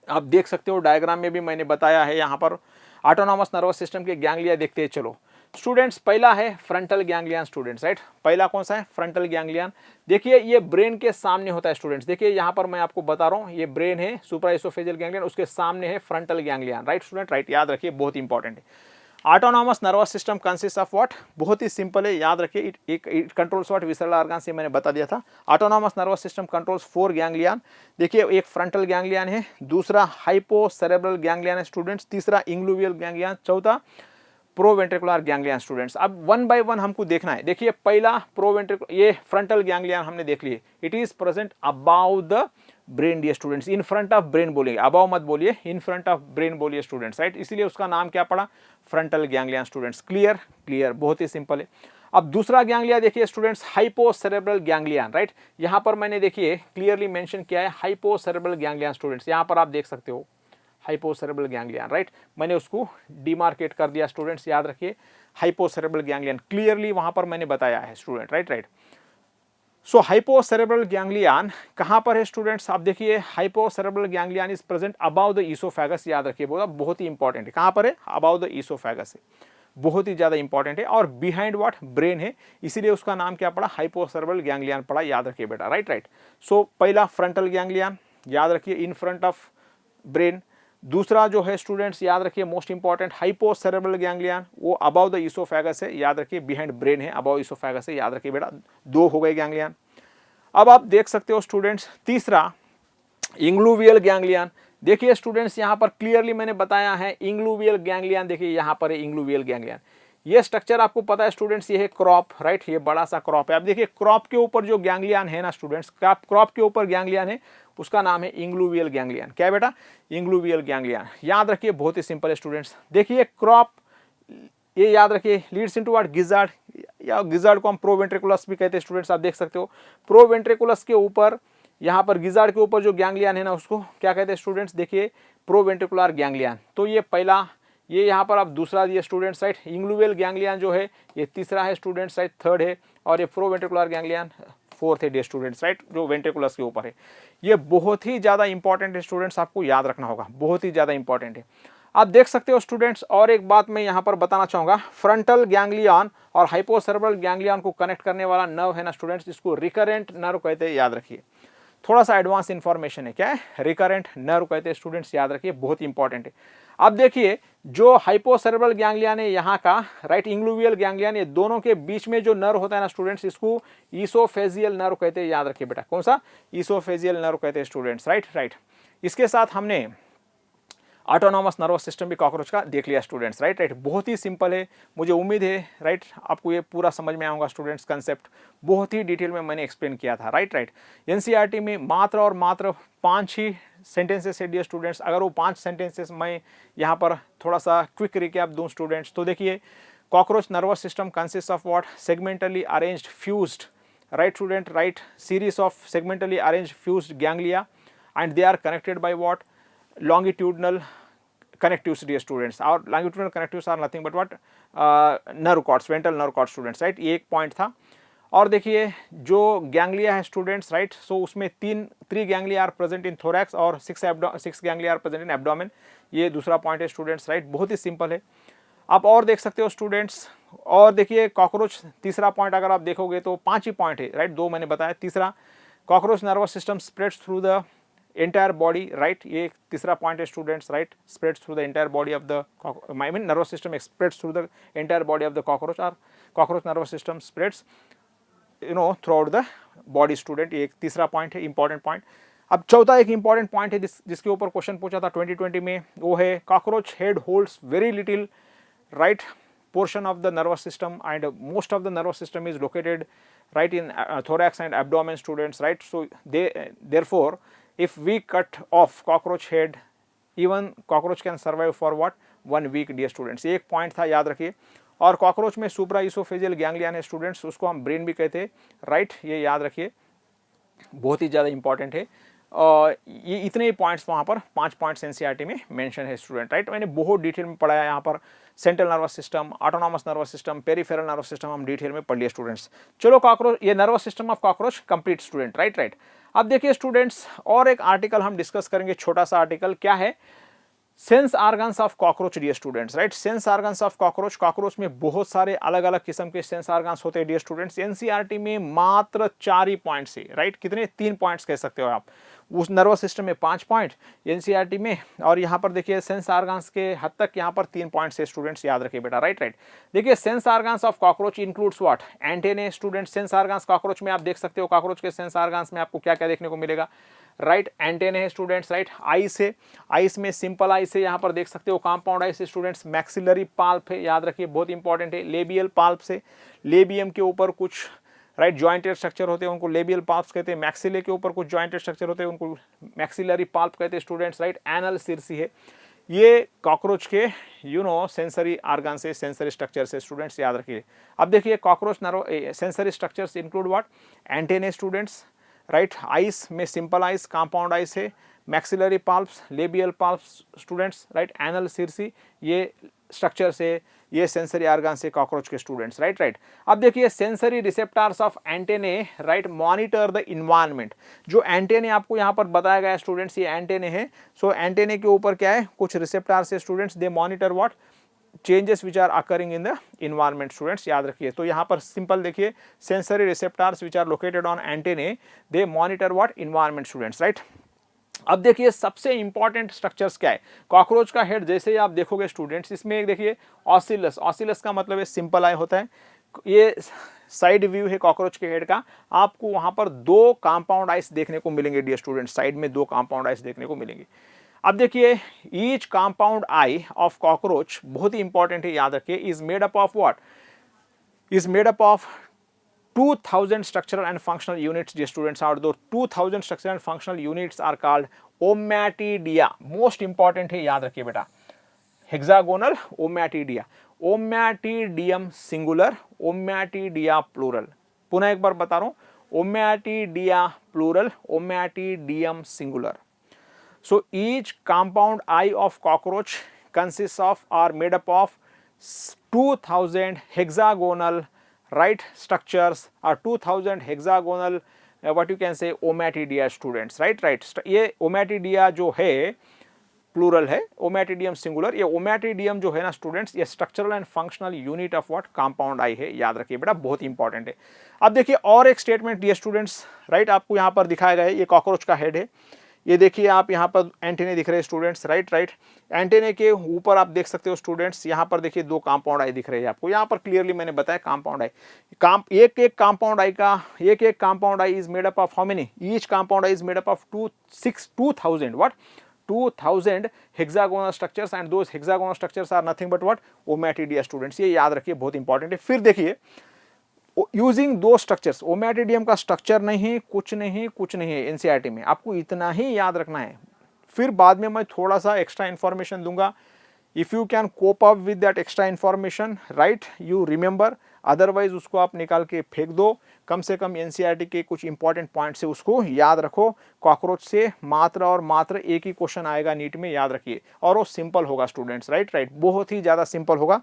आप देख सकते हो डायग्राम में भी मैंने बताया है। यहाँ पर ऑटोनॉमस नर्वस सिस्टम के गैंग्लिया देखते हैं चलो स्टूडेंट्स। पहला है फ्रंटल गैंग्लियन स्टूडेंट्स, राइट। पहला कौन सा है? Frontal ganglion. देखिए ये ब्रेन के सामने होता है स्टूडेंट्स, देखिए यहाँ पर मैं आपको बता रहा हूँ, ये ब्रेन है, सुप्राइसोफेजियल गैंग्लियन, उसके सामने है frontal ganglion, right student, right, याद रखिए, बहुत इंपॉर्टेंट है। Autonomous nervous system consist of what? बहुत ही सिंपल है, याद रखिए, it controls what? Visceral organ से मैंने बता दिया था। Autonomous nervous system controls 4 ganglion. देखिए एक फ्रंटल गैंग्लियन है, दूसरा हाइपोसेरेब्रल गैंग्लियन है स्टूडेंट्स, तीसरा इंग्लूवियल गैंग्लियन, चौथा प्रोवेंट्रिकुलर गैंग्लियन स्टूडेंट्स। अब वन बाय वन हमको देखना है। देखिए पहला प्रोवेंट्रिकुलर, ये फ्रंटल गैंग्लियन हमने देख लिए, it is present above the brain dear students, in front of brain बोलिए, अबाउ मत बोलिए, इन फ्रंट ऑफ ब्रेन बोलिए स्टूडेंट्स, राइट। इसलिए उसका नाम क्या पड़ा? Frontal ganglion students. Clear? Clear, बहुत ही सिंपल है। अब दूसरा गैंग्लिया देखिए स्टूडेंट्स, हाइपोसेरेब्रल गैंग्लियन, राइट। यहाँ पर मैंने देखिए क्लियरली मेंशन किया है हाइपोसेरेब्रल गैंग्लियन स्टूडेंट्स, यहाँ पर आप देख सकते हो हाइपोसेरेब्रल गैंग्लियन, राइट। मैंने उसको डिमार्केट कर दिया स्टूडेंट्स, याद रखिए, हाइपोसेरेब्रल गैंग्लियन क्लियरली वहां पर मैंने बताया है student, right right. So hypocerebral ganglion कहाँ पर है स्टूडेंट्स? आप देखिए hypocerebral ganglion is present above the oesophagus, याद रखिए, बहुत ही इंपॉर्टेंट है। कहाँ पर है? अबाउ द ईसोफेगस है, बहुत ही ज़्यादा इंपॉर्टेंट है, और बिहाइंड व्हाट? ब्रेन है, इसीलिए उसका नाम क्या पड़ा? हाइपोसेरेब्रल गैंग्लियन पड़ा, याद रखिए बेटा, राइट राइट। सो पहला फ्रंटल गैंग्लियन, याद रखिए, इन फ्रंट ऑफ ब्रेन। दूसरा जो है स्टूडेंट्स, याद रखिए, मोस्ट इंपॉर्टेंट हाइपोसेरेब्रल गैंग्लियन, वो अबाउ द ईसोफेगस है, याद रखिए, बिहाइंड ब्रेन है, अबाउ ईसोफेगस है, याद रखिए बेटा। 2 हो गए गैंग्लियन। अब आप देख सकते हो स्टूडेंट्स तीसरा इंग्लूवियल गैंग्लियन। देखिए स्टूडेंट्स यहाँ पर क्लियरली मैंने बताया है इंग्लूवियल गैंग्लियन, देखिए यहाँ पर है इंग्लूवियल गैंग्लियन। ये स्ट्रक्चर आपको पता है स्टूडेंट्स, ये है क्रॉप, राइट, ये बड़ा सा क्रॉप है। अब देखिए क्रॉप के ऊपर जो गैंग्लियन है ना स्टूडेंट्स, क्रॉप के ऊपर गैंग्लियन है, उसका नाम है इंग्लूवियल गैंग्लियन। क्या बेटा? इंग्लूवियल गैंग्लियन, याद रखिए, बहुत ही सिंपल है स्टूडेंट्स। देखिए क्रॉप, ये याद रखिए, लीड्स इनटू व्हाट? गिजार्ड, या गिजार्ड को हम प्रोवेंट्रिकुलस भी कहते हैं स्टूडेंट्स, आप देख सकते हो। प्रोवेंट्रिकुलस के ऊपर, यहाँ पर गिजार्ड के ऊपर जो गैंग्लियन है ना, उसको क्या कहते हैं स्टूडेंट्स? देखिए प्रोवेंट्रिकुलर गैंग्लियन। तो ये पहला ये यहाँ पर आप दूसरा दिए स्टूडेंट्स, राइट। इंग्लूवियल गैंग्लियन जो है ये तीसरा है स्टूडेंट्स, राइट, थर्ड है। और ये प्रोवेंट्रिकुलर गैंग्लियन फोर्थ है डियर स्टूडेंट्स, राइट, जो वेंट्रिकुलस के ऊपर है। ये बहुत ही ज़्यादा इंपॉर्टेंट है स्टूडेंट्स, आपको याद रखना होगा, बहुत ही ज़्यादा इंपॉर्टेंट है। आप देख सकते हो स्टूडेंट्स, और एक बात मैं यहाँ पर बताना चाहूँगा, फ्रंटल गैंग्लियन और हाइपोसेरेब्रल गैंग्लियन को कनेक्ट करने वाला नर्व है ना स्टूडेंट्स, इसको रिकरेंट नर्व कहते हैं, याद रखिए। थोड़ा सा एडवांस इंफॉर्मेशन है, क्या है, रिकरेंट नर्व कहते हैं स्टूडेंट्स, याद रखिए, बहुत इंपॉर्टेंट है। अब देखिए जो हाइपोसेरेब्रल गैंग्लियन है यहाँ का, राइट, इंग्लूवियल गैंग्लियन, ये दोनों के बीच में जो नर्व होता है ना स्टूडेंट्स, इसको ईसोफेजियल नर्व कहते हैं, याद रखिए बेटा। कौन सा? ईसोफेजियल नर्व कहते हैं स्टूडेंट्स, राइट। इसके साथ हमने ऑटोनॉमस नर्वस सिस्टम भी कॉकरोच का देख लिया स्टूडेंट्स, राइट। बहुत ही सिंपल है, मुझे उम्मीद है, राइट, आपको ये पूरा समझ में आऊँगा स्टूडेंट्स। कंसेप्ट बहुत ही डिटेल में मैंने एक्सप्लेन किया था, राइट। एनसीईआरटी में मात्र और मात्र 5 ही सेंटेंसेस है डियर स्टूडेंट्स। अगर वो 5 सेंटेंसेस मैं यहाँ पर थोड़ा सा क्विक रिकैप दूँ स्टूडेंट्स, तो देखिए, cockroach nervous system consist of what? Segmentally arranged fused, right student, right, series of segmentally arranged fused ganglia, and they are connected by what? Longitudinal connectives, dear students. Our longitudinal connectives are nothing but what? Nerve cords, ventral nerve cords students, right। ये एक point था। और देखिए जो ganglia है students, right, so उसमें 3 ganglia are present in thorax और 6 ganglia are present in abdomen. ये दूसरा पॉइंट है स्टूडेंट्स, राइट, बहुत ही सिंपल है। आप और देख सकते हो स्टूडेंट्स। और देखिए कॉकरोच, तीसरा पॉइंट अगर आप देखोगे तो 5 ही पॉइंट है, राइट, 2 मैंने बताया। तीसरा, cockroach nervous system spreads through the entire body, right, ये तीसरा पॉइंट है students, right, spreads through the entire body of the I mean nervous system spreads through the entire body of the cockroach, और cockroach nervous system spreads throughout the body student. ये एक तीसरा point है, important point. अब चौथा एक important point है जिसके ऊपर क्वेश्चन पूछा था 2020 में, वो है cockroach head holds very little, right, portion of the nervous system, and most of the nervous system is located right in thorax and abdomen students, right। So therefore if we cut off cockroach head, even cockroach can survive for what? 1 week dear students। एक point था, याद रखिए। और cockroach में सुप्रा oesophageal ganglion है students, उसको हम brain भी कहते हैं, राइट, ये याद रखिए, बहुत ही ज़्यादा इंपॉर्टेंट है। ये इतने ही पॉइंट्स वहाँ पर 5 पॉइंट्स एनसीईआरटी में मेंशन है स्टूडेंट, राइट। मैंने बहुत डिटेल में पढ़ाया यहाँ पर, central nervous system, autonomous nervous system, peripheral nervous system हम डिटेल में पढ़ लिए स्टूडेंट्स। चलो कॉकरोच, ये nervous system of cockroach complete student, right. अब देखिए स्टूडेंट्स, और एक आर्टिकल हम डिस्कस करेंगे, छोटा सा आर्टिकल, क्या है? Sense organs of cockroach dear students, right. Sense organs of cockroach, cockroach में बहुत सारे अलग अलग किस्म के सेंस ऑर्गन्स होते हैं डियर स्टूडेंट्स। एनसीईआरटी में मात्र 4 ही पॉइंट्स है, राइट, कितने? 3 पॉइंट्स कह सकते हो आप। उस नर्वस सिस्टम में 5 पॉइंट एनसीईआरटी में, और यहाँ पर देखिए सेंस ऑर्गन्स के हद तक यहाँ पर 3 पॉइंट्स है स्टूडेंट्स, याद रखिए बेटा, राइट। देखिए sense organs of cockroach includes what? Antennae students. Sense organs cockroach में आप देख सकते हो, कॉकरोच के सेंस ऑर्गन्स में आपको क्या क्या देखने को मिलेगा, राइट, एंटेने है स्टूडेंट्स, राइट। आइस है, आइस में सिंपल आइस है, यहाँ पर देख सकते हो, कंपाउंड आइस है स्टूडेंट्स, मैक्सिलरी पाल्प है, याद रखिए, बहुत इंपॉर्टेंट है। लेबियल पाल्प से, लेबियम के ऊपर कुछ, राइट, जॉइंटेड स्ट्रक्चर होते हैं, उनको लेबियल पाल्प्स कहते हैं। मैक्सिले के ऊपर कुछ जॉइंटेड स्ट्रक्चर होते हैं, उनको मैक्सिलरी पाल्प कहते हैं स्टूडेंट्स, राइट। एनल सिरसी है, ये कॉकरोच के सेंसरी ऑर्गन से, सेंसरी स्ट्रक्चर से स्टूडेंट्स, याद रखिए। अब देखिए cockroach nerve sensory structures include what? Antennae students, right, eyes में सिंपल आइस, कंपाउंड आइस है, maxillary palps, labial palps students, right, anal cerci, ये स्ट्रक्चर से, ये सेंसरी ऑर्गन से कॉकरोच के स्टूडेंट्स, राइट। अब देखिए sensory receptors of antennae, right, monitor the environment. जो एंटेने आपको यहाँ पर बताया गया स्टूडेंट्स, ये एंटेने है। सो एंटेने के ऊपर क्या है? कुछ रिसेप्टर्स है students, they monitor what? Changes which are occurring in the environment students, याद रखिए। तो यहाँ पर सिंपल देखिए, sensory receptors which are located on antennae, they monitor what? Environment students, right. अब देखिए सबसे इंपॉर्टेंट स्ट्रक्चर्स क्या है? कॉकरोच का हेड जैसे ही आप देखोगे स्टूडेंट्स, इसमें एक देखिए ऑसिलस, ऑसिलस का मतलब है सिंपल आई होता है। ये साइड व्यू है कॉकरोच के हेड का। आपको वहां पर 2 कंपाउंड आइस देखने को मिलेंगे डियर स्टूडेंट्स, साइड में 2 कंपाउंड आइस देखने को मिलेंगे। अब देखिए each compound I of cockroach, बहुत ही इंपॉर्टेंट है, याद रखिए, is made up of what? Is made up of 2000 structural and functional units, dear students. Out those 2000 structural and functional units are called ommatidia. Most important है, याद रखिए बेटा, hexagonal ommatidia, ommatidium singular, ommatidia plural. पुनः एक बार बता रहा हूं, ommatidia plural, ommatidium singular. So each compound eye of cockroach consists of or made up of 2000 hexagonal right structures or 2000 hexagonal what you can say ommatidia students right ये ommatidia जो है plural है, ओमैटिडियम सिंगुलर। ये ओमैटिडियम जो है ना students, ये structural and functional unit of what compound eye है, याद रखिए बेटा, बहुत इंपॉर्टेंट है। अब देखिए और एक स्टेटमेंट डियर स्टूडेंट्स, राइट, आपको यहाँ पर दिखाया गया है, ये कॉकरोच का हेड है। ये देखिए आप यहाँ पर एंटेने दिख रहे हैं स्टूडेंट्स, राइट। एंटेने के ऊपर आप देख सकते हो स्टूडेंट्स, यहाँ पर देखिए दो कंपाउंड आई दिख रहे हैं आपको। यहाँ पर क्लियरली मैंने बताया कंपाउंड आई, एक एक compound eye is made up of how many, each compound eye is made up of 2000 hexagonal structures and those hexagonal structures are nothing but what ommatidia students. ये याद रखिए, बहुत इंपॉर्टेंट है। फिर देखिए यूजिंग दो स्ट्रक्चर्स, ओमैटिडियम का स्ट्रक्चर नहीं, कुछ नहीं है एनसीईआरटी में, आपको इतना ही याद रखना है। फिर बाद में मैं थोड़ा सा एक्स्ट्रा इन्फॉर्मेशन दूंगा। If you can cope up with that extra information, right, you remember, otherwise उसको आप निकाल के फेंक दो। कम से कम एनसीईआरटी के कुछ इंपॉर्टेंट पॉइंट से उसको याद रखो। कॉकरोच से मात्र और मात्र एक ही क्वेश्चन आएगा नीट में, याद रखिए, और वो सिंपल होगा स्टूडेंट्स, राइट, बहुत ही ज़्यादा सिंपल होगा।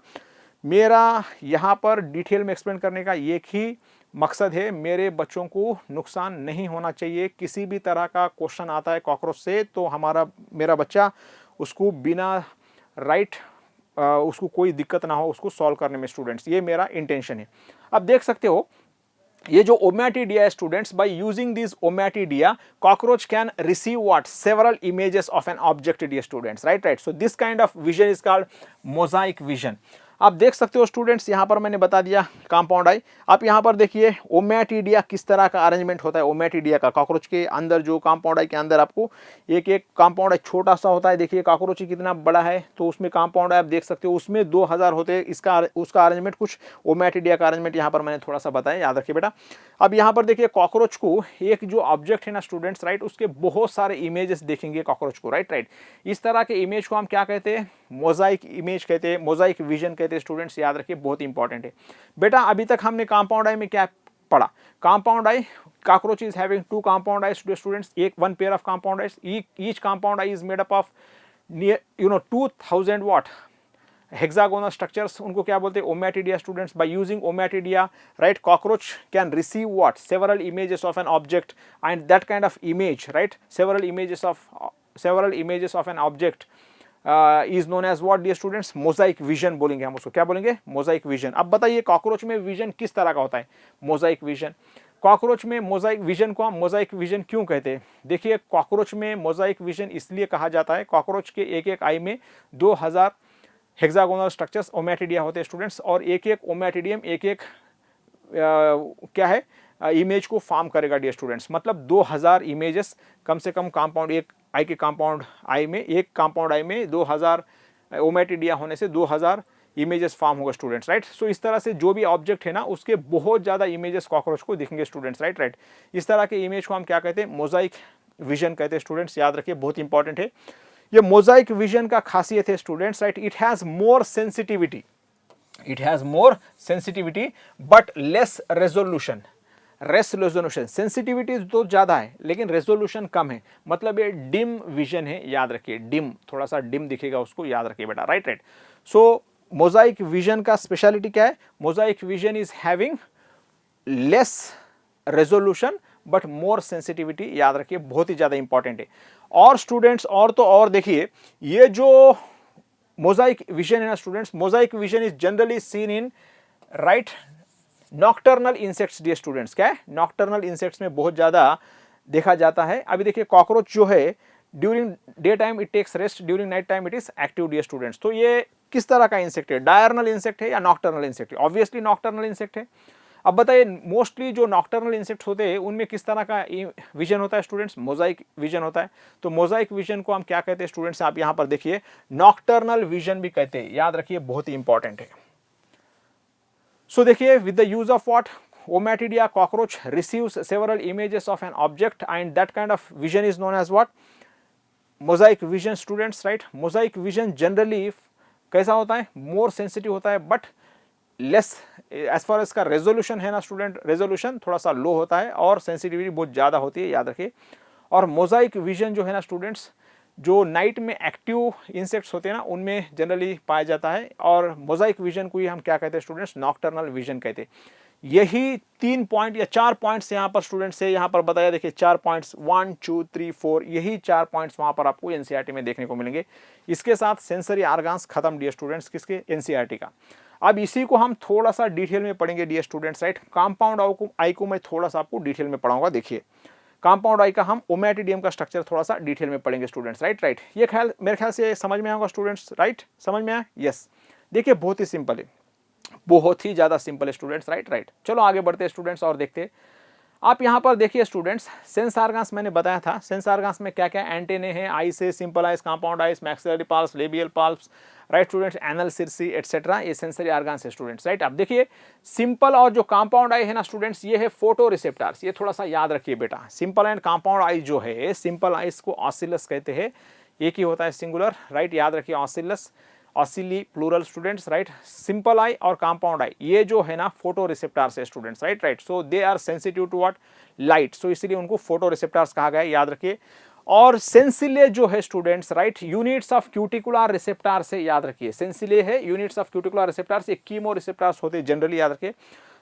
मेरा यहाँ पर डिटेल में एक्सप्लेन करने का एक ही मकसद है, मेरे बच्चों को नुकसान नहीं होना चाहिए। किसी भी तरह का क्वेश्चन आता है कॉकरोच से तो मेरा बच्चा उसको बिना उसको कोई दिक्कत ना हो उसको सॉल्व करने में स्टूडेंट्स, ये मेरा इंटेंशन है। अब देख सकते हो ये जो ommatidia students, by using this ommatidia cockroach can receive what several images of an object dear students, right. So this kind of vision is called mosaic vision. आप देख सकते हो स्टूडेंट्स, यहाँ पर मैंने बता दिया कंपाउंड आई। आप यहाँ पर देखिए ओमैटिडिया किस तरह का अरेंजमेंट होता है ओमैटिडिया का। कॉकरोच के अंदर जो कंपाउंड आई के अंदर आपको एक एक कंपाउंड आई छोटा सा होता है। देखिए कॉकरोच कितना बड़ा है, तो उसमें कंपाउंड आई आप देख सकते हो, उसमें 2000 होते हैं। उसका अरेंजमेंट कुछ ओमैटिडिया का अरेंजमेंट यहाँ पर मैंने थोड़ा सा बताया, याद रखिए बेटा। अब यहाँ पर देखिए कॉकरोच को एक जो ऑब्जेक्ट है ना स्टूडेंट्स, राइट, उसके बहुत सारे इमेजेस देखेंगे कॉकरोच को, राइट। इस तरह के इमेज को हम क्या कहते हैं, मोजाइक इमेज कहते हैं, मोजाइक विजन कहते हैं स्टूडेंट्स, याद रखिए, बहुत इंपॉर्टेंट है बेटा। अभी तक हमने कंपाउंड आई में क्या पढ़ा, compound eye, cockroach is having two compound eye students, one pair of compound eye, each compound eye is made up of 2000 what hexagonal structures, उनको क्या बोलते हैं ommatidia students. By using ommatidia, right, cockroach can receive what several images of an object and that kind of image, right, several images of an object is known as what dear students, mosaic vision बोलेंगे हम उसको, क्या बोलेंगे, Mosaic vision. अब बताइए cockroach में vision किस तरह का होता है, मोजाइक विजन। कॉकरोच में मोजाइक विजन को हम मोजाइक विजन क्यों कहते हैं, देखिए कॉकरोच में मोजाइक विजन इसलिए कहा जाता है, कॉकरोच के एक एक आई में 2000 हेक्सागोनल स्ट्रक्चर्स ओमैटिडिया होते हैं स्टूडेंट्स, और एक एक ओमैटिडियम एक एक क्या है इमेज को फॉर्म करेगा डियर स्टूडेंट्स। मतलब 2000 इमेजेस कम से कम कंपाउंड, एक आई के कंपाउंड आई में, एक कंपाउंड आई में 2000 ओमैटिडिया होने से 2000 इमेजेस फॉर्म होगा स्टूडेंट्स, राइट। सो इस तरह से जो भी ऑब्जेक्ट है ना उसके बहुत ज़्यादा इमेजेस कॉकरोच को दिखेंगे स्टूडेंट्स, राइट। इस तरह के इमेज को हम क्या कहते हैं, मोजाइक विजन कहते हैं स्टूडेंट्स, याद रखिए, बहुत इंपॉर्टेंट है। ये मोजाइक विजन का खासियत है students, right, it has more sensitivity but less resolution. Sensitivity तो ज़्यादा है लेकिन रेजोल्यूशन कम है, मतलब ये डिम विजन है, याद रखिए, डिम, थोड़ा सा डिम दिखेगा उसको, याद रखिए बेटा, राइट। सो मोजाइक विजन का स्पेशलिटी क्या है, Mosaic vision is having less resolution but more sensitivity, याद रखिए, बहुत ही ज़्यादा इंपॉर्टेंट है। और स्टूडेंट्स और देखिए ये जो मोजाइक विजन है ना students, mosaic vision is generally seen in right nocturnal insects dear students. क्या है, नॉक्टर्नल इंसेक्ट्स में बहुत ज़्यादा देखा जाता है। अभी देखिए कॉकरोच जो है during day time it takes rest, during night time it is active dear students. तो ये किस तरह का इंसेक्ट है, डायर्नल इंसेक्ट है या नॉक्टर्नल इंसेक्ट है, ऑब्वियसली नॉक्टर्नल इंसेक्ट है। अब बताइए मोस्टली जो नॉक्टर्नल इंसेक्ट होते हैं उनमें किस तरह का विजन होता है स्टूडेंट्स, मोजाइक विजन होता है। तो मोजाइक विजन को हम क्या कहते हैं स्टूडेंट्स, आप यहाँ पर देखिए नॉक्टर्नल विजन भी कहते हैं, याद रखिए, बहुत ही इंपॉर्टेंट है। सो देखिए with the use of what ommatidia cockroach receives several images of an object and that kind of vision is known as what mosaic vision students, right. Mosaic vision generally कैसा होता है, more sensitive होता है but less, as far इसका resolution है ना student, resolution थोड़ा सा लो होता है और सेंसिटिविटी बहुत ज़्यादा होती है, याद रखिए। और मोजाइक विजन जो है ना स्टूडेंट्स जो नाइट में एक्टिव इंसेक्ट्स होते हैं ना उनमें जनरली पाया जाता है, और मोजाइक विजन को ही हम क्या कहते हैं स्टूडेंट्स, नॉक्टर्नल विजन कहते हैं। यही 3 पॉइंट या 4 पॉइंट्स यहाँ पर स्टूडेंट्स से यहाँ पर बताया, देखिए 4 पॉइंट्स 1 2 3 4, यही 4 पॉइंट्स वहाँ पर आपको एनसीईआरटी में देखने को मिलेंगे। इसके साथ सेंसरी ऑर्गन्स खत्म डियर स्टूडेंट्स, किसके, एनसीईआरटी का। अब इसी को हम थोड़ा सा डिटेल में पढ़ेंगे dear students, right. Compound eye को मैं थोड़ा सा आपको डिटेल में पढ़ाऊंगा। देखिए कंपाउंड आई का हम ओमेटिडियम का स्ट्रक्चर थोड़ा सा डिटेल में पढ़ेंगे स्टूडेंट्स, राइट। ये मेरे ख्याल से समझ में आएगा स्टूडेंट्स, राइट, समझ में आया, यस। देखिए बहुत ही सिंपल है, बहुत ही ज्यादा सिंपल है स्टूडेंट्स, राइट। चलो आगे बढ़ते हैं स्टूडेंट्स और देखते हैं। आप यहाँ पर देखिए स्टूडेंट्स, सेंस ऑर्गन्स मैंने बताया था, सेंस ऑर्गन्स में क्या क्या एंटेने हैं, आई से, simple eyes, compound eyes, maxillary pulse, labial pulse, right students, anal Sirsi etcetera, ये सेंसरी ऑर्गन्स है स्टूडेंट्स, राइट। अब देखिए सिंपल और जो कंपाउंड आई है ना स्टूडेंट्स, ये है फोटो रिसेप्टर्स, ये थोड़ा सा याद रखिए बेटा। सिंपल एंड कंपाउंड आई जो है, सिंपल आइज को ऑसिलस कहते हैं, एक ही होता है सिंगुलर, राइट, याद रखिए ocellus, ocelli plural students, right. Simple eye और कंपाउंड आई ये जो है ना फोटो रिसेप्टर्स है students, right. So they are sensitive to what, light, so इसलिए उनको फोटो रिसेप्टर्स कहा गया है, याद रखिए। और सेंसिले जो है students, right, units of cuticular receptor से, याद रखिए सेंसिले है यूनिट्स ऑफ क्यूटिकुलर रिसेप्टर्स, ये कीमो रिसेप्टर्स होते हैं जनरली, याद रखिए।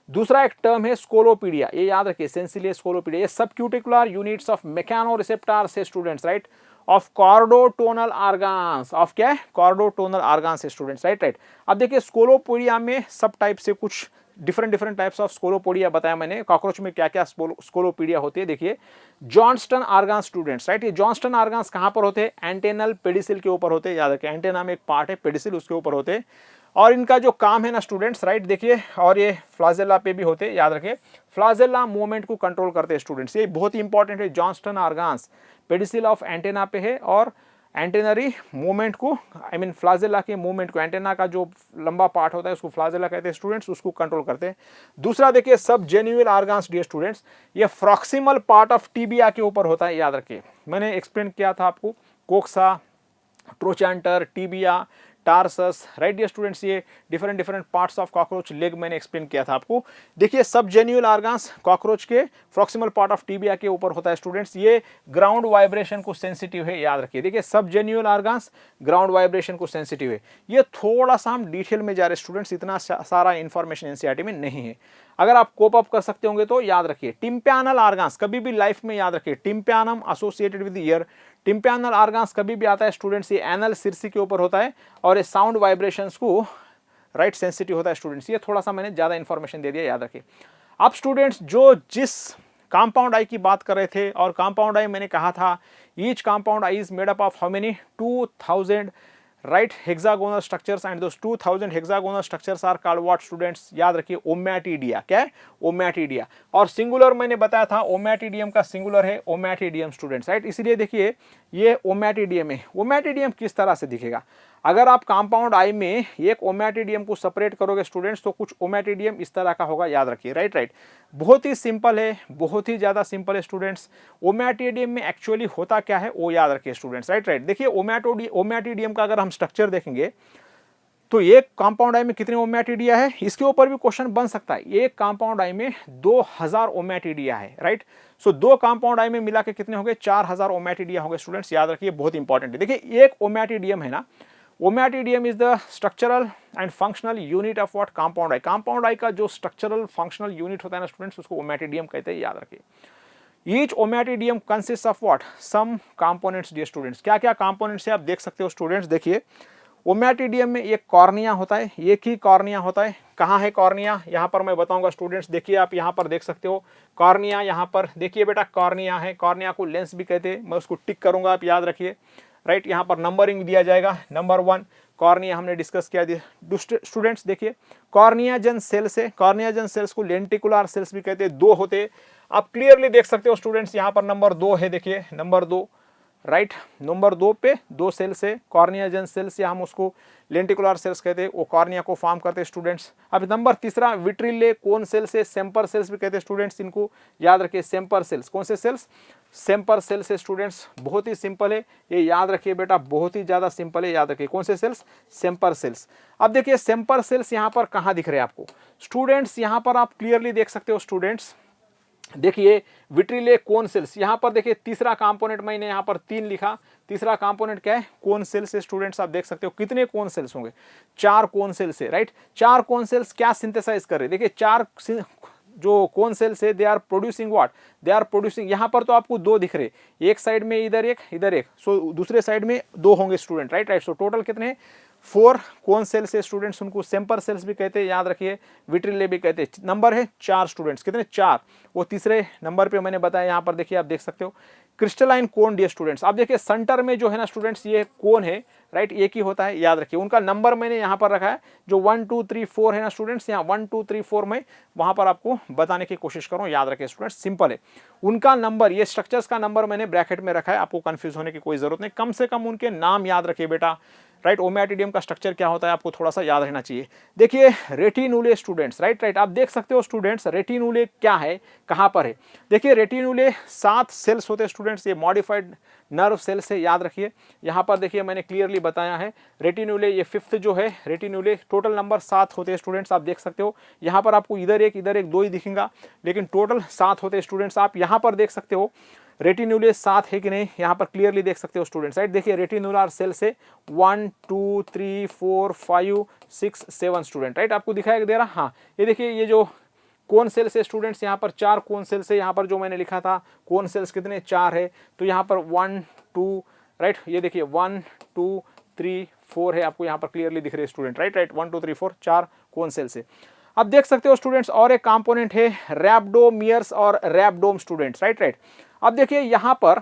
दूसरा एक टर्म है स्कोलोपीडिया, ये याद रखिए सेंसिले स्कोलोपीडिया, ये सब cuticular units of mechanoreceptors है students, right, of chordotonal organs, of क्या है, कॉर्डोटोनल ऑर्गन्स है स्टूडेंट्स, राइट। अब देखिए स्कोलोपोडिया में सब टाइप से कुछ डिफरेंट टाइप्स ऑफ स्कोलोपोडिया बताया मैंने, कॉकरोच में क्या क्या स्कोलोपीडिया होती है। देखिए जॉन्स्टन ऑर्गन्स स्टूडेंट्स, राइट, ये जॉन्स्टन ऑर्गन्स कहाँ पर होते हैं, एंटेनल पेडिसिल के ऊपर होते हैं, याद रखें, एंटेना में एक पार्ट है पेडिसिल, उसके ऊपर होते हैं। और इनका जो काम है ना स्टूडेंट्स, राइट, देखिए, और ये फ्लाजेला पे भी होते हैं, याद रखें, फ्लाजेला मूवमेंट को कंट्रोल करते हैं स्टूडेंट्स, ये बहुत ही इंपॉर्टेंट है। Johnston organs pedicel of antenna पे है, और एंटेनरी मूवमेंट को, आई मीन फ्लाजेला के मूवमेंट को, एंटेना का जो लंबा पार्ट होता है उसको फ्लाजेला कहते हैं स्टूडेंट्स, उसको कंट्रोल करते हैं। दूसरा देखिए सब जेन्युअल ऑर्गन्स डियर स्टूडेंट्स, ये प्रॉक्सिमल पार्ट ऑफ टिबिया के ऊपर होता है, याद रखिए, मैंने एक्सप्लेन किया था आपको, coxa, trochanter, tibia, tarsus, right dear students, ये different parts of cockroach leg मैंने एक्सप्लेन किया था आपको। देखिए सब जेन्युअल ऑर्गन्स कॉकरोच के प्रॉक्सिमल पार्ट ऑफ टिबिया के ऊपर होता है स्टूडेंट्स, ये ग्राउंड वाइब्रेशन को सेंसिटिव है, याद रखिए। देखिए सब जेन्युअल ऑर्गन्स ग्राउंड वाइब्रेशन को सेंसिटिव है। ये थोड़ा सा हम डिटेल में जा रहे स्टूडेंट्स, इतना सारा इंफॉर्मेशन एनसीईआरटी में नहीं है। अगर आप कोप अप कर सकते होंगे तो याद रखिए, टिम्पैनल ऑर्गन्स कभी भी लाइफ में याद रखिए, tympanum associated with ear, tympanal organs कभी भी आता है स्टूडेंट्स, ये एनल सिरसी के ऊपर होता है, और ये साउंड वाइब्रेशंस को, राइट, सेंसिटिव होता है स्टूडेंट्स। ये थोड़ा सा मैंने ज्यादा इंफॉर्मेशन दे दिया, याद रखिए। अब स्टूडेंट्स जो जिस कंपाउंड आई की बात कर रहे थे, और कंपाउंड आई मैंने कहा था each compound eye is made up of how many 2000 right hexagonal structures, and those 2000 hexagonal structures are called what students, याद रखिए ओमैटिडिया, क्या है, ओमैटिडिया। और सिंगुलर मैंने बताया था ओमैटिडियम का सिंगुलर है ओमैटिडियम स्टूडेंट्स, राइट। इसलिए देखिए ये ओमैटिडियम है। ओमैटिडियम किस तरह से दिखेगा, अगर आप कंपाउंड आई में एक ओमैटिडियम को सेपरेट करोगे स्टूडेंट्स, तो कुछ ओमैटिडियम इस तरह का होगा, याद रखिए, राइट। बहुत ही सिंपल है, बहुत ही ज्यादा सिंपल है स्टूडेंट्स। ओमैटिडियम में एक्चुअली होता क्या है वो याद रखिए स्टूडेंट्स, राइट। देखिए ओमैटिडियम का अगर हम स्ट्रक्चर देखेंगे तो एक कंपाउंड आई में कितने ओमैटिडिया है, इसके ऊपर भी क्वेश्चन बन सकता है। एक कंपाउंड आई में 2000 ओमैटिडिया है, राइट। सो दो कंपाउंड आई में मिला के कितने हो गए, 4000 ओमैटिडिया हो गए स्टूडेंट्स, याद रखिए, बहुत इंपॉर्टेंट है। देखिए एक ओमैटिडियम है ना, ommatidium is the structural and functional unit of what, compound eye. Compound eye का जो स्ट्रक्चरल फंक्शनल यूनिट होता है ना स्टूडेंट्स, उसको ओमैटिडियम कहते हैं, याद रखिए। Each ommatidium consist of what, some components dear students. क्या क्या कंपोनेंट्स है आप देख सकते हो स्टूडेंट्स, देखिए ओमैटिडियम में एक कॉर्निया होता है, एक ही कॉर्निया होता है। कहाँ है कॉर्निया, यहाँ पर मैं बताऊंगा स्टूडेंट्स। देखिए आप यहाँ पर देख सकते हो कॉर्निया, यहाँ पर देखिए बेटा कॉर्निया है, कॉर्निया को लेंस भी कहते हैं, मैं उसको टिक करूंगा, आप याद रखिए, राइट। यहाँ पर नंबरिंग दिया जाएगा, नंबर 1 कॉर्निया हमने डिस्कस किया स्टूडेंट्स। देखिए कॉर्नियाजन सेल्स है, कॉर्नियाजन सेल्स को लेंटिकुलर सेल्स भी कहते हैं, 2 होते, आप क्लियरली देख सकते हो स्टूडेंट्स। यहाँ पर नंबर 2 है, देखिए नंबर 2, राइट, नंबर 2 पे 2 सेल्स है, कॉर्नियाजन सेल्स, या हम उसको लेंटिकुलर सेल्स कहते हैं, वो कॉर्निया को फॉर्म करते हैं स्टूडेंट्स। अब नंबर 3 विट्रिले कोन सेल्स है, सेम्पर सेल्स भी कहते हैं स्टूडेंट्स, इनको याद रखिए, सेम्पर सेल्स। कौन से सेल्स, सेम्पर सेल्स है स्टूडेंट्स, बहुत ही सिंपल है, ये याद रखिए बेटा, बहुत ही ज्यादा सिंपल है, याद रखिए। कौन से सेल्स, सेम्पर सेल्स। अब देखिए सेम्पर सेल्स यहाँ पर कहाँ दिख रहे हैं आपको स्टूडेंट्स, यहाँ पर आप क्लियरली देख सकते हो स्टूडेंट्स, देखिए विट्रिले कोन सेल्स, यहाँ पर देखिए तीसरा कंपोनेंट मैंने यहाँ पर 3 लिखा। तीसरा कंपोनेंट क्या है? कोन सेल्स है स्टूडेंट्स। आप देख सकते हो कितने कोन सेल्स होंगे? 4 कोन सेल्स है, राइट। 4 कोन सेल्स क्या सिंथेसाइज कर रहे हैं? देखिए 4 जो कोन सेल्स है they are producing what? They are producing, यहाँ पर तो आपको 2 दिख रहे, एक साइड में इधर एक इधर एक, सो दूसरे साइड में 2 होंगे student, right right. So total कितने? 4 कोन सेल्स है स्टूडेंट्स, उनको सेम्पर सेल्स भी कहते हैं, याद रखिए, विट्रिले भी कहते हैं। नंबर है 4 स्टूडेंट्स, कितने? 4। वो तीसरे नंबर पे मैंने बताया, यहाँ पर देखिए आप देख सकते हो क्रिस्टलाइन कोन डियर स्टूडेंट्स। आप देखिए सेंटर में जो है ना स्टूडेंट्स ये कोन है, राइट, एक ही होता है, याद रखिए। उनका नंबर मैंने यहाँ पर रखा है, जो 1 2 3 4 है ना स्टूडेंट्स, यहाँ 1 2 3 4 में वहां पर आपको बताने की कोशिश करूँ, याद रखिए स्टूडेंट्स, सिंपल है। उनका नंबर, ये स्ट्रक्चर्स का नंबर मैंने ब्रैकेट में रखा है, आपको कंफ्यूज होने की कोई जरूरत नहीं, कम से कम उनके नाम याद रखिए बेटा, राइट। ओमैटिडियम का स्ट्रक्चर क्या होता है आपको थोड़ा सा याद रहना चाहिए। देखिए रेटिनुले स्टूडेंट्स, राइट राइट, आप देख सकते हो स्टूडेंट्स रेटिनुले क्या है, कहां पर है? देखिए रेटिनुले 7 सेल्स होते हैं स्टूडेंट्स, ये मॉडिफाइड नर्व सेल्स है, याद रखिए। यहां पर देखिए मैंने क्लियरली बताया है रेटिनुले, ये 5th जो है रेटिनुले, टोटल नंबर 7 होते हैं स्टूडेंट्स, आप देख सकते हो। यहां पर आपको इधर एक 2 ही दिखेगा, लेकिन टोटल 7 होते हैं स्टूडेंट्स। आप यहां पर देख सकते हो रेटिनुले 7 है कि नहीं, यहाँ पर क्लियरली देख सकते हो स्टूडेंट्स, राइट। देखिए रेटिनुलर सेल से 1 2 3 4 5 6 7 स्टूडेंट, राइट, आपको दिखाई दे रहा। हाँ, ये देखिए ये जो कोन सेल्स है स्टूडेंट्स, यहाँ पर 4 कोन सेल्स है, यहाँ पर जो मैंने लिखा था कोन सेल्स कितने? 4 है, तो यहाँ पर 1 2, राइट, ये देखिए 1 2 3 4 है, आपको यहाँ पर क्लियरली दिख रहे student, right right, 1 2 3 4 4 cone cells है। अब देख सकते हो स्टूडेंट्स और एक कंपोनेंट है रैप्डोमियर्स और रैप्डोम स्टूडेंट्स, राइट राइट। अब देखिए यहाँ पर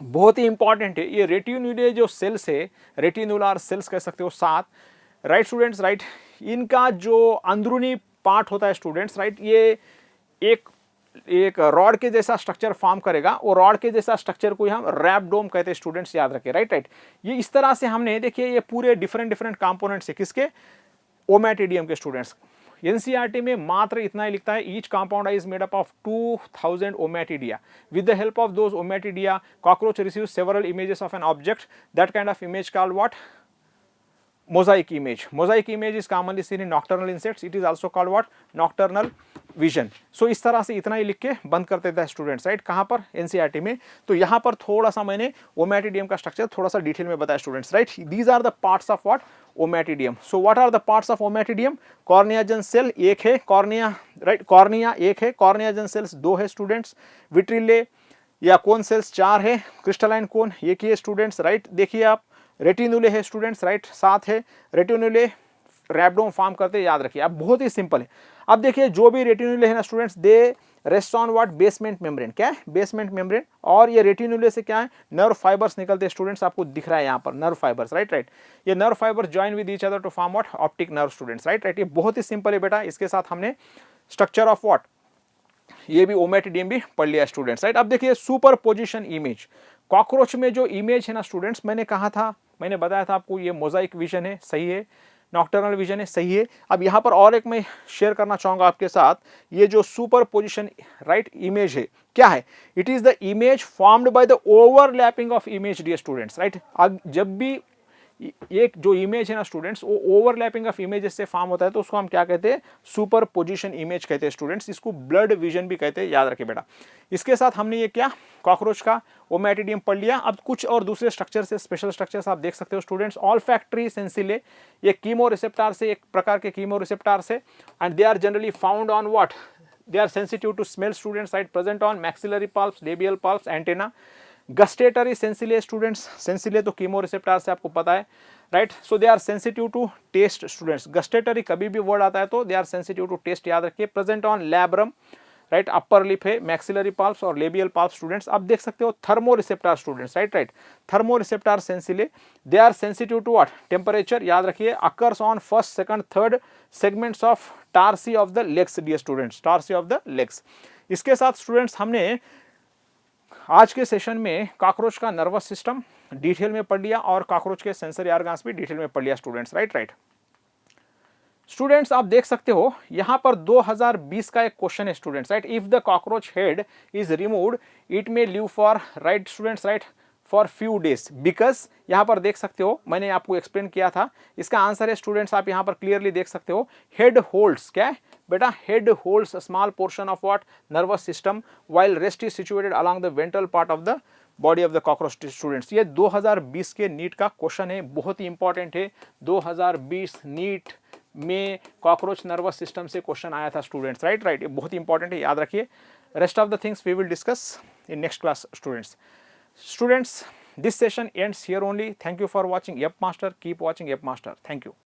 बहुत ही इंपॉर्टेंट है, ये रेटिनुले जो सेल्स है, रेटिनुलर सेल्स कह सकते हो 7, राइट स्टूडेंट्स, राइट। इनका जो अंदरूनी पार्ट होता है स्टूडेंट्स, राइट, ये एक रॉड के जैसा स्ट्रक्चर फॉर्म करेगा, और रॉड के जैसा स्ट्रक्चर को हम रैप्डोम कहते हैं स्टूडेंट्स, याद रखें, राइट राइट। ये इस तरह से हमने देखिए ये पूरे डिफरेंट कंपोनेंट्स है, किसके? ओमैटिडियम के स्टूडेंट्स। एनसीईआरटी में मात्र इतना ही लिखता है, each compound is made up of 2000 ommatidia. With the help of those ommatidia cockroach receive several images of an object, that kind of image called what? mosaic image. Mosaic image is commonly seen in nocturnal insects. It is also called what? Nocturnal vision. So इस तरह से इतना ही लिख के बंद कर देता है स्टूडेंट्स, राइट। कहाँ पर? एनसीईआरटी में। तो यहाँ पर थोड़ा सा मैंने ओमैटिडियम का स्ट्रक्चर थोड़ा सा डिटेल में बताया students, right. These are the parts of what? Ommatidium. So what are the parts of ommatidium? Corneagen cell एक है, कॉर्निया, राइट, कॉर्निया एक है, कॉर्नियाजन सेल्स 2 है स्टूडेंट्स, विट्रिले या कोन सेल्स 4 है, क्रिस्टलाइन कोन एक ही है स्टूडेंट्स, राइट। देखिए आप रेटिनुले है स्टूडेंट्स, राइट, 7 है, रेटिनुले रैप्डोम फॉर्म करते हैं, याद रखिए आप, बहुत ही सिंपल है। अब देखिए जो भी रेटिनुले है ना students, they rest on what? Basement membrane. क्या है? Basement membrane. और ये रेटिनुले से क्या है? नर्व फाइबर्स निकलते हैं स्टूडेंट्स, आपको दिख रहा है यहाँ पर नर्व फाइबर्स, राइट राइट। ये nerve fibres join with each other to form what? Optic nerve students, right right. ये बहुत ही सिंपल है बेटा। इसके साथ हमने स्ट्रक्चर ऑफ व्हाट? ये भी ओमैटिडियम भी पढ़ लिया स्टूडेंट्स, राइट। अब देखिए सुपर पोजिशन इमेज। कॉकरोच में जो इमेज है ना स्टूडेंट्स, मैंने कहा था, मैंने बताया था आपको, ये मोजाइक विजन है, सही है, नॉक्टर्नल विजन है, सही है। अब यहाँ पर और एक मैं शेयर करना चाहूँगा आपके साथ, ये जो सुपर पोजिशन राइट इमेज है, क्या है? It is the image formed by the overlapping of image, dear students, right. अब जब भी एक जो इमेज है ना स्टूडेंट्स, वो ओवरलैपिंग ऑफ इमेजेस से फॉर्म होता है, तो उसको हम क्या कहते हैं? सुपर पोजिशन इमेज कहते हैं स्टूडेंट्स। इसको ब्लड विजन भी कहते हैं, याद रखें बेटा। इसके साथ हमने ये क्या कॉकरोच का ओमैटिडियम पढ़ लिया। अब कुछ और दूसरे स्ट्रक्चर से, स्पेशल स्ट्रक्चर्स आप देख सकते हो स्टूडेंट्स। ऑल्फैक्टरी सेंसिले, ये कीमो रिसेप्टर से, एक प्रकार के कीमो रिसेप्टर से, and they are generally found on what? They are sensitive to smell students, right, present on maxillary palps, labial palps, antenna. Gustatory sensilla students, sensilla तो chemoreceptor से आपको पता है, right. So they are sensitive to taste students. Gustatory कभी भी word आता है तो they are sensitive to taste, याद रखिए। Present on labrum, right, upper lip है, मैक्सिलरी पल्प्स और लेबियल पल्प्स स्टूडेंट्स। अब देख सकते हो thermoreceptor students, right right, thermoreceptor sensilla, they are sensitive to what? Temperature, याद रखिए। Occurs on first, second, third segments of tarsi of the legs, dear students, tarsi of the legs. इसके साथ students हमने आज के session में cockroach का nervous system detail में पढ़ लिया और कॉकरोच के सेंसरी ऑर्गन्स भी डिटेल में पढ़ लिया स्टूडेंट्स, राइट राइट। स्टूडेंट्स आप देख सकते हो यहां पर 2020 का एक क्वेश्चन है students, right. If the cockroach head is removed it may live for, right students, right, for few days, because यहाँ पर देख सकते हो, मैंने आपको एक्सप्लेन किया था। इसका आंसर है स्टूडेंट्स, आप यहाँ पर क्लियरली देख सकते हो, हेड होल्ड्स क्या है? बेटा head holds a small portion of what nervous system while rest is situated along the ventral part of the body of the cockroach students. ये 2020 के नीट का क्वेश्चन है, बहुत ही इंपॉर्टेंट है। 2020 नीट में कॉकरोच नर्वस सिस्टम से question आया था स्टूडेंट्स, राइट, ये बहुत ही इंपॉर्टेंट है, याद रखिए। Rest of the things we will discuss in next class students. This session ends here only. Thank you for watching Yep Master. Keep watching Yep Master. Thank you.